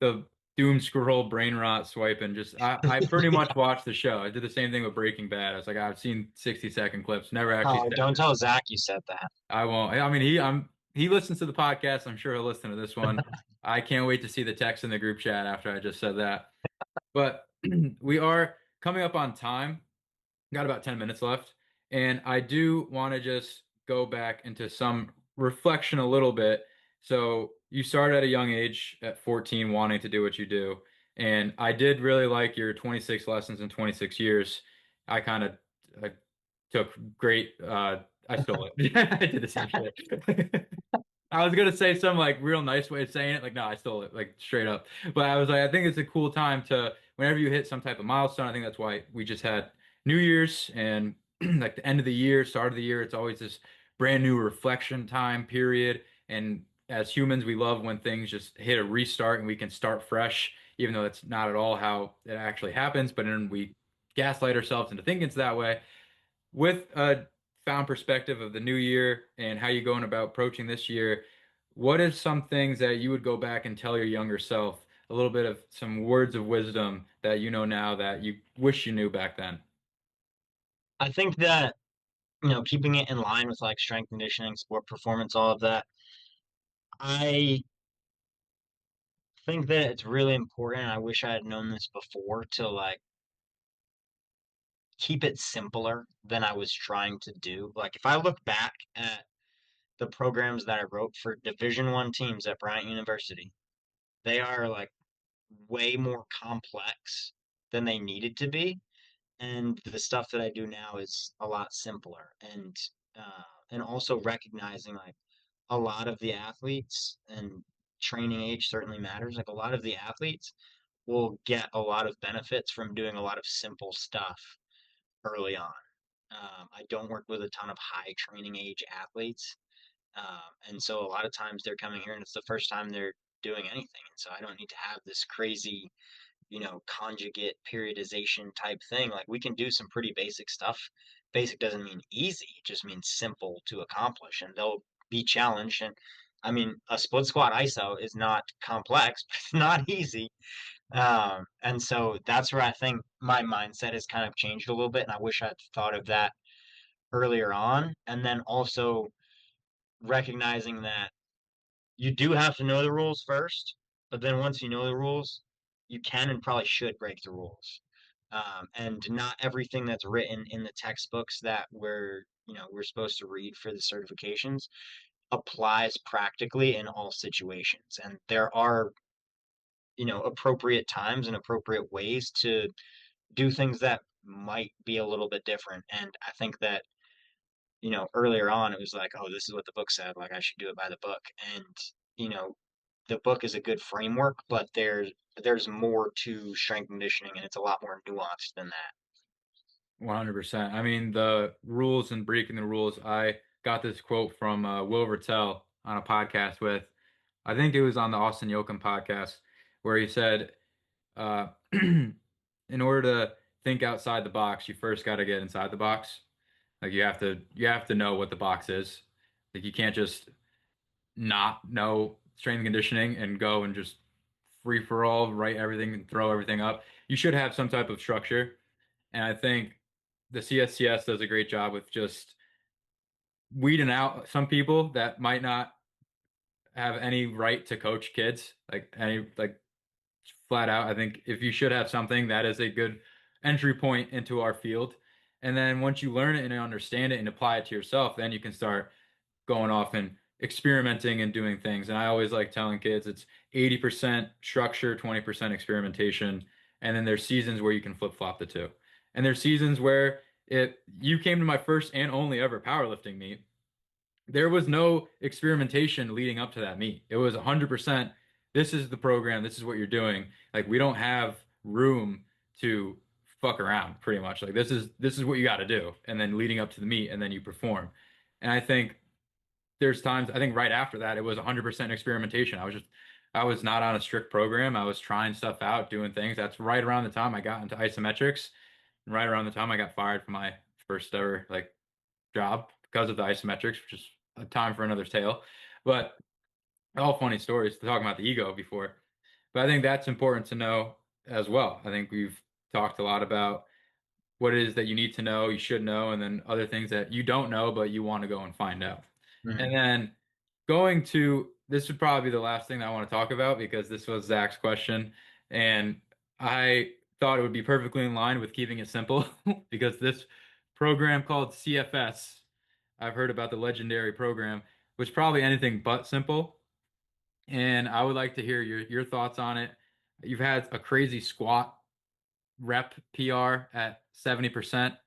the doom scroll brain rot swiping. Just I pretty much watched the show. I did the same thing with Breaking Bad. I was like, I've seen 60-second clips, never actually Oh, sat don't down. tell Zach you said that. I won't. I mean, he listens to the podcast. I'm sure he'll listen to this one. I can't wait to see the text in the group chat after I just said that. But we are coming up on time. Got about 10 minutes left. And I do want to just go back into some reflection a little bit. So you started at a young age at 14 wanting to do what you do. And I did really like your 26 lessons in 26 years. I kind of I took great I stole it. I did the same shit. I was gonna say some like real nice way of saying it, like no, I stole it, like straight up. But I was like, I think it's a cool time to whenever you hit some type of milestone. I think that's why we just had New Year's and like the end of the year, start of the year. It's always this brand new reflection time period. And as humans, we love when things just hit a restart and we can start fresh, even though that's not at all how it actually happens. But then we gaslight ourselves into thinking it's that way with a found perspective of the new year and how you're going about approaching this year, what is some things that you would go back and tell your younger self? A little bit of some words of wisdom that you know now that you wish you knew back then. I think that, keeping it in line with like strength conditioning, sport performance, all of that, I think that it's really important. I wish I had known this before to like keep it simpler than I was trying to do. Like if I look back at the programs that I wrote for Division 1 teams at Bryant University, they are like way more complex than they needed to be. And the stuff that I do now is a lot simpler. And also recognizing like a lot of the athletes and training age certainly matters. Like a lot of the athletes will get a lot of benefits from doing a lot of simple stuff early on. I don't work with a ton of high training age athletes. And so a lot of times they're coming here and it's the first time they're doing anything. And so I don't need to have this crazy, conjugate periodization type thing. Like we can do some pretty basic stuff. Basic doesn't mean easy, it just means simple to accomplish. And they'll be challenged. And I mean, a split squat ISO is not complex, but it's not easy. And so that's where I think my mindset has kind of changed a little bit. And I wish I'd thought of that earlier on. And then also recognizing that you do have to know the rules first, but then once you know the rules, you can and probably should break the rules. And not everything that's written in the textbooks that we're supposed to read for the certifications applies practically in all situations. And there are, appropriate times and appropriate ways to do things that might be a little bit different. And I think that, earlier on it was like, oh, this is what the book said, like I should do it by the book. And, you know, the book is a good framework, but there's more to strength conditioning and it's a lot more nuanced than that. 100%. I mean, the rules and breaking the rules. I got this quote from Will Vertel on a podcast with, I think it was on the Austin Yoakum podcast, where he said, in order to think outside the box, you first got to get inside the box. Like you have to know what the box is. Like you can't just not know strength and conditioning and go and just free for all, write everything and throw everything up. You should have some type of structure. And I think the CSCS does a great job with just weeding out some people that might not have any right to coach kids, like flat out. I think if you should have something, that is a good entry point into our field. And then once you learn it and understand it and apply it to yourself, then you can start going off and experimenting and doing things. And I always like telling kids it's 80% structure, 20% experimentation. And then there's seasons where you can flip-flop the two. And there's seasons where you came to my first and only ever powerlifting meet. There was no experimentation leading up to that meet. It was 100%, this is the program, this is what you're doing. Like we don't have room to fuck around pretty much. Like this is what you got to do. And then leading up to the meet and then you perform. And I think there's times, I think right after that it was 100% experimentation. I was not on a strict program. I was trying stuff out, doing things. That's right around the time I got into isometrics, and right around the time I got fired from my first ever like job because of the isometrics, which is a time for another tale. But all funny stories to talk about the ego before. But I think that's important to know as well. I think we've talked a lot about what it is that you need to know, you should know, and then other things that you don't know, but you want to go and find out. And then going to this would probably be the last thing that I want to talk about because this was Zach's question. And I thought it would be perfectly in line with keeping it simple because this program called CFS, I've heard about the legendary program, was probably anything but simple. And I would like to hear your thoughts on it. You've had a crazy squat rep PR at 70%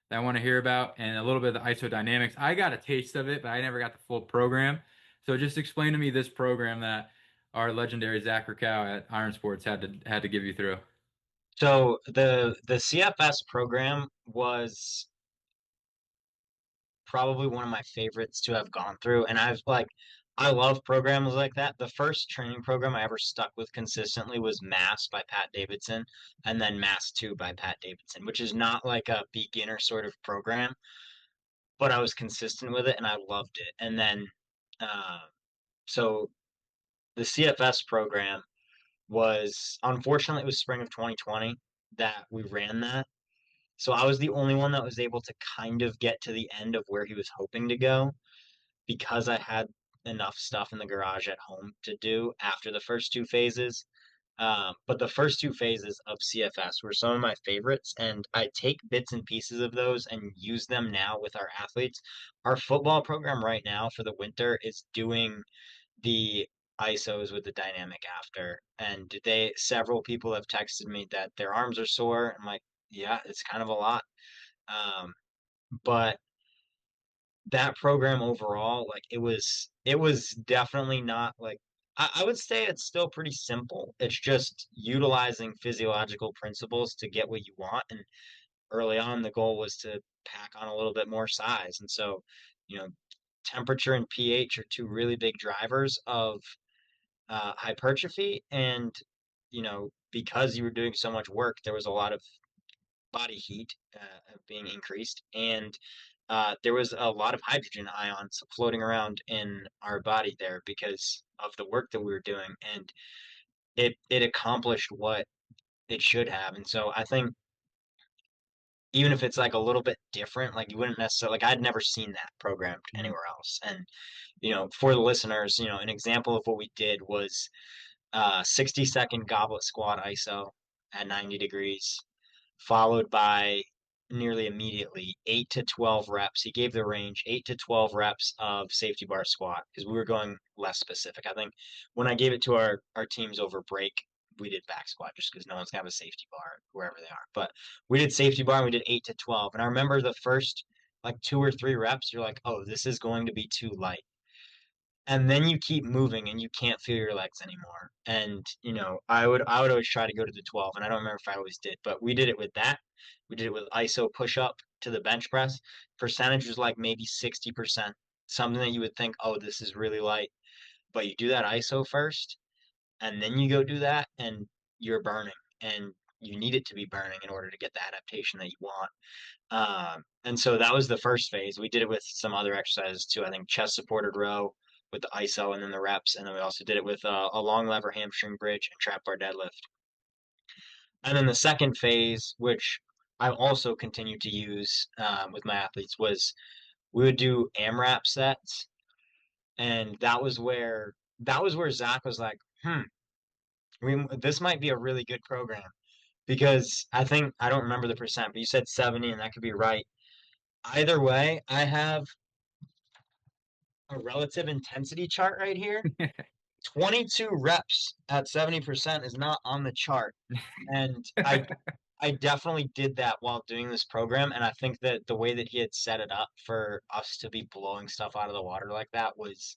that I want to hear about, and a little bit of the isodynamics. I got a taste of it, but I never got the full program. So just explain to me this program that our legendary Zach Rakow at Iron Sports had to give you through. So the CFS program was probably one of my favorites to have gone through. And I love programs like that. The first training program I ever stuck with consistently was Mass by Pat Davidson, and then Mass 2 by Pat Davidson, which is not like a beginner sort of program, but I was consistent with it and I loved it. And then, uh, so the CFS program was, unfortunately, it was spring of 2020 that we ran that. So I was the only one that was able to kind of get to the end of where he was hoping to go because I had enough stuff in the garage at home to do after the first two phases. But the first two phases of CFS were some of my favorites, and I take bits and pieces of those and use them now with our athletes. Our football program right now for the winter is doing the ISOs with the dynamic after, and several people have texted me that their arms are sore. I'm like, yeah, it's kind of a lot. But that program overall, like it was definitely not like I would say it's still pretty simple. It's just utilizing physiological principles to get what you want. And early on, the goal was to pack on a little bit more size. And so, you know, temperature and pH are two really big drivers of hypertrophy. And, because you were doing so much work, there was a lot of body heat being increased. And there was a lot of hydrogen ions floating around in our body there because of the work that we were doing, and it accomplished what it should have. And so I think even if it's like a little bit different, like you wouldn't necessarily like I'd never seen that programmed Mhm. anywhere else. And for the listeners, an example of what we did was 60-second goblet squat ISO at 90 degrees, followed by nearly immediately 8 to 12 reps. He gave the range 8 to 12 reps of safety bar squat because we were going less specific. I think when I gave it to our teams over break, we did back squat just because no one's gonna have a safety bar wherever they are. But we did safety bar and we did 8 to 12. And I remember the first like 2 or 3 reps, you're like, oh, this is going to be too light. And then you keep moving and you can't feel your legs anymore. And I would always try to go to the 12, and I don't remember if I always did, but we did it with that. We did it with ISO push up to the bench press. Percentage was like maybe 60%, something that you would think, oh, this is really light. But you do that ISO first, and then you go do that, and you're burning, and you need it to be burning in order to get the adaptation that you want. And so that was the first phase. We did it with some other exercises too. I think chest supported row with the ISO and then the reps. And then we also did it with a long lever hamstring bridge and trap bar deadlift. And then the second phase, which I also continued to use with my athletes, was we would do AMRAP sets. And that was where Zach was like, this might be a really good program because I don't remember the percent, but you said 70 and that could be right. Either way, I have a relative intensity chart right here. 22 reps at 70% is not on the chart. And I definitely did that while doing this program. And I think that the way that he had set it up for us to be blowing stuff out of the water like that was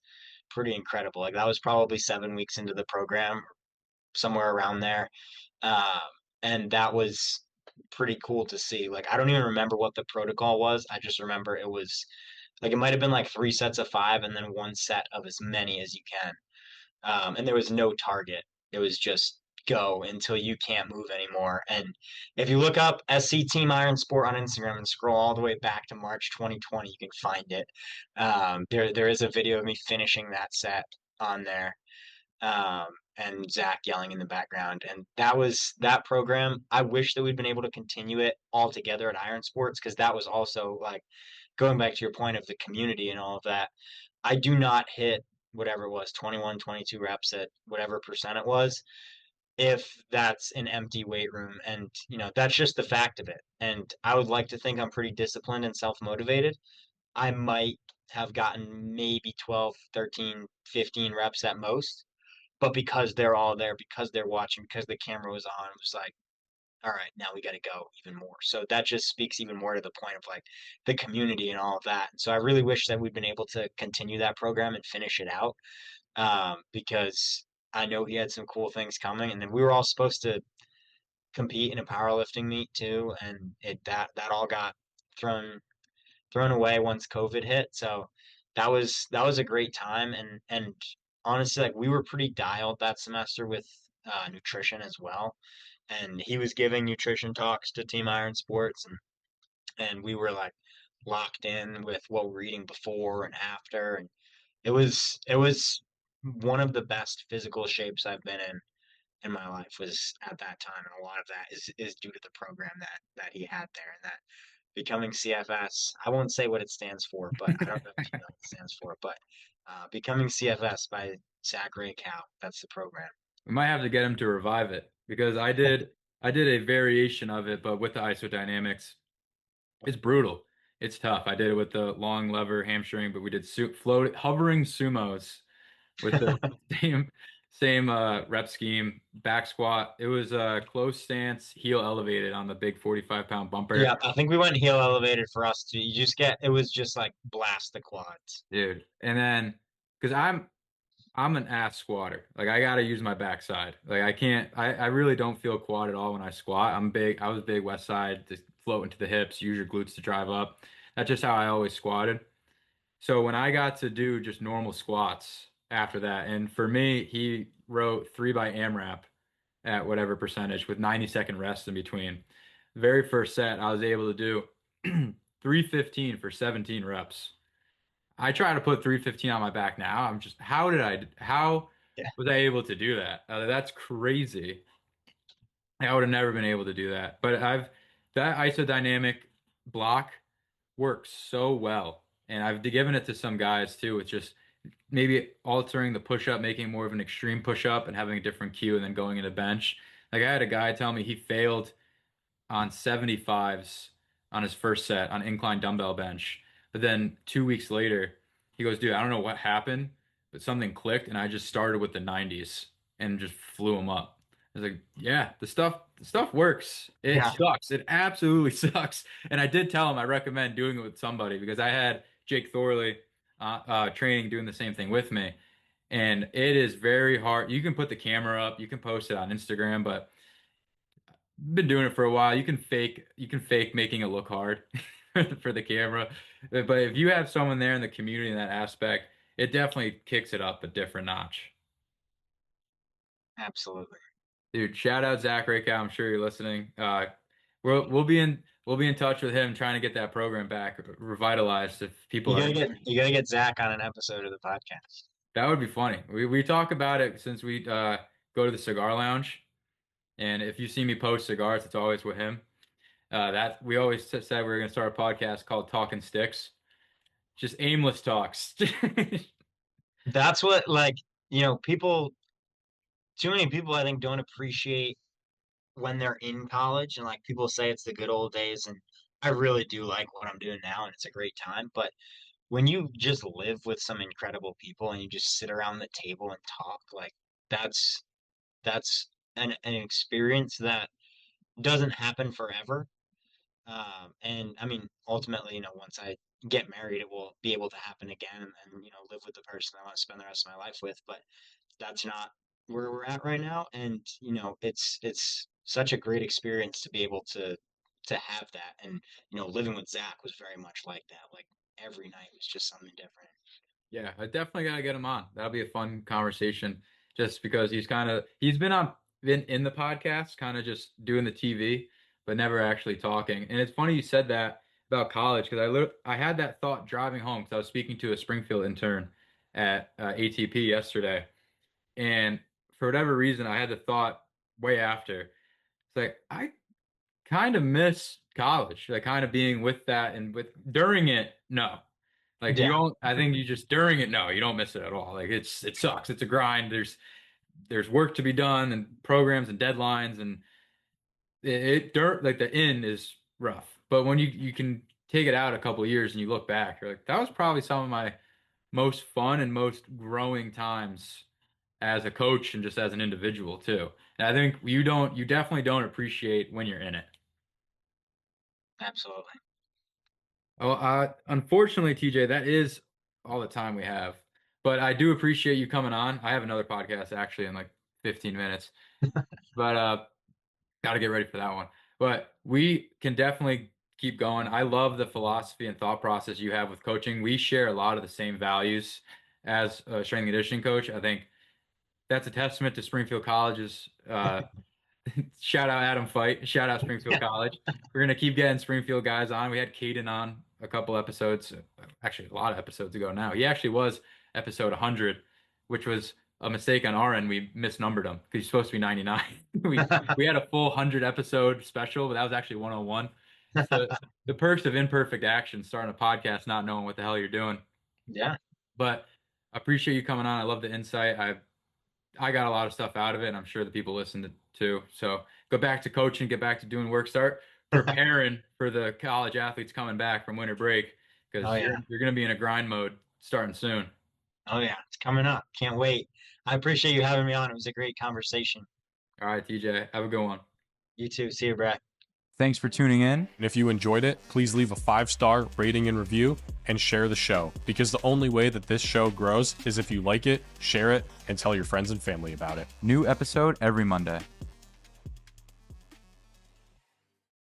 pretty incredible. Like that was probably 7 weeks into the program, somewhere around there. Um, and that was pretty cool to see. Like I don't even remember what the protocol was. I just remember it was like it might have been like 3 sets of 5 and then 1 set of as many as you can. And there was no target. It was just go until you can't move anymore. And if you look up SC Team Iron Sport on Instagram and scroll all the way back to March 2020, you can find it. There is a video of me finishing that set on there. Um, and Zach yelling in the background. And that program. I wish that we'd been able to continue it all together at Iron Sports because that was also like going back to your point of the community and all of that. I do not hit whatever it was, 21, 22 reps at whatever percent it was, if that's an empty weight room. And, that's just the fact of it. And I would like to think I'm pretty disciplined and self motivated. I might have gotten maybe 12, 13, 15 reps at most. But because they're all there, because they're watching, because the camera was on, it was like, all right, now we got to go even more. So that just speaks even more to the point of like the community and all of that. So I really wish that we'd been able to continue that program and finish it out because I know he had some cool things coming. And then we were all supposed to compete in a powerlifting meet too, and that all got thrown away once COVID hit. So that was a great time, and honestly, like we were pretty dialed that semester with nutrition as well. And he was giving nutrition talks to Team Iron Sports, and we were like locked in with what we were eating before and after, and it was one of the best physical shapes I've been in my life was at that time, and a lot of that is due to the program that he had there, and that becoming CFS. I won't say what it stands for, but I don't know if you know what it stands for, but becoming CFS by Zach Cow. That's the program. We might have to get him to revive it because I did a variation of it, but with the isodynamics. It's brutal. It's tough. I did it with the long lever hamstring, but we did float hovering sumos with the same rep scheme. Back squat. It was a close stance, heel elevated on the big 45-pound bumper. Yeah, I think we went heel elevated for us too. It was just like blast the quads. Dude. And then because I'm an ass squatter. Like I gotta use my backside. Like I can't I really don't feel quad at all when I squat. I was big west side to float into the hips, use your glutes to drive up. That's just how I always squatted. So when I got to do just normal squats after that, and for me, he wrote 3 by AMRAP at whatever percentage with 90-second rest in between. Very first set, I was able to do 315 for 17 reps. I try to put 315 on my back now. I'm just, how Yeah. was I able to do that? That's crazy. I would have never been able to do that. But that isodynamic block works so well. And I've given it to some guys too, with just maybe altering the push up, making more of an extreme push up and having a different cue and then going into bench. Like I had a guy tell me he failed on 75s on his first set on incline dumbbell bench. But then 2 weeks later, he goes, dude, I don't know what happened, but something clicked and I just started with the 90s and just flew him up. I was like, yeah, the stuff works. It Yeah. sucks. It absolutely sucks. And I did tell him I recommend doing it with somebody because I had Jake Thorley training doing the same thing with me. And it is very hard. You can put the camera up, you can post it on Instagram, but I've been doing it for a while. You can fake making it look hard for the camera. But if you have someone there in the community in that aspect, it definitely kicks it up a different notch. Absolutely. Dude, shout out Zach Raycow. I'm sure you're listening. We'll be in touch with him trying to get that program back revitalized. If people are, You gotta get Zach on an episode of the podcast. that would be funny. We talk about it since we go to the cigar lounge, and if you see me post cigars, it's always with him. That we always said we were gonna start a podcast called Talking Sticks, just aimless talks. That's what, like, people, too many people I think don't appreciate when they're in college, and like people say it's the good old days, and I really do like what I'm doing now and it's a great time. But when you just live with some incredible people and you just sit around the table and talk, like that's that's an experience that doesn't happen forever. And I mean, ultimately, once I get married, it will be able to happen again, and live with the person I want to spend the rest of my life with. But that's not where we're at right now, and it's such a great experience to be able to have that. And living with Zach was very much like that. Like every night was just something different. Yeah, I definitely gotta get him on. That'll be a fun conversation. Just because he's been in the podcast, kind of just doing the TV, but never actually talking. And it's funny you said that about college because I had that thought driving home because I was speaking to a Springfield intern at ATP yesterday, and for whatever reason, I had the thought way after. It's like I kind of miss college, like kind of being with that and with during it, no. Like you Yeah, don't, I think you just during it, no, you don't miss it at all. Like it sucks. It's a grind. There's work to be done and programs and deadlines and like the end is rough. But when you can take it out a couple of years and you look back, you're like, that was probably some of my most fun and most growing times as a coach and just as an individual too. And I think you definitely don't appreciate when you're in it. absolutely. Well, unfortunately, TJ, that is all the time we have. But I do appreciate you coming on. I have another podcast actually in like 15 minutes, but got to get ready for that one. But we can definitely keep going. I love the philosophy and thought process you have with coaching. We share a lot of the same values as a strength and conditioning coach. I think that's a testament to Springfield College's shout out Adam Fight. Shout out Springfield College. We're gonna keep getting Springfield guys on. We had Caden on a couple episodes, actually a lot of episodes ago now. He actually was episode 100, which was a mistake on our end. We misnumbered him because he's supposed to be 99. we had a full 100 episode special, but that was actually 101. The perks of imperfect action, starting a podcast, not knowing what the hell you're doing. Yeah, But I appreciate you coming on. I love the insight. I got a lot of stuff out of it, and I'm sure the people listened to too. So go back to coaching, get back to doing work, start preparing for the college athletes coming back from winter break because Oh, yeah. you're going to be in a grind mode starting soon. Oh yeah, it's coming up. Can't wait. I appreciate you having me on. It was a great conversation. All right, TJ, have a good one. You too. See you, Brad. Thanks for tuning in. And if you enjoyed it, please leave a 5-star rating and review and share the show because the only way that this show grows is if you like it, share it, and tell your friends and family about it. New episode every Monday.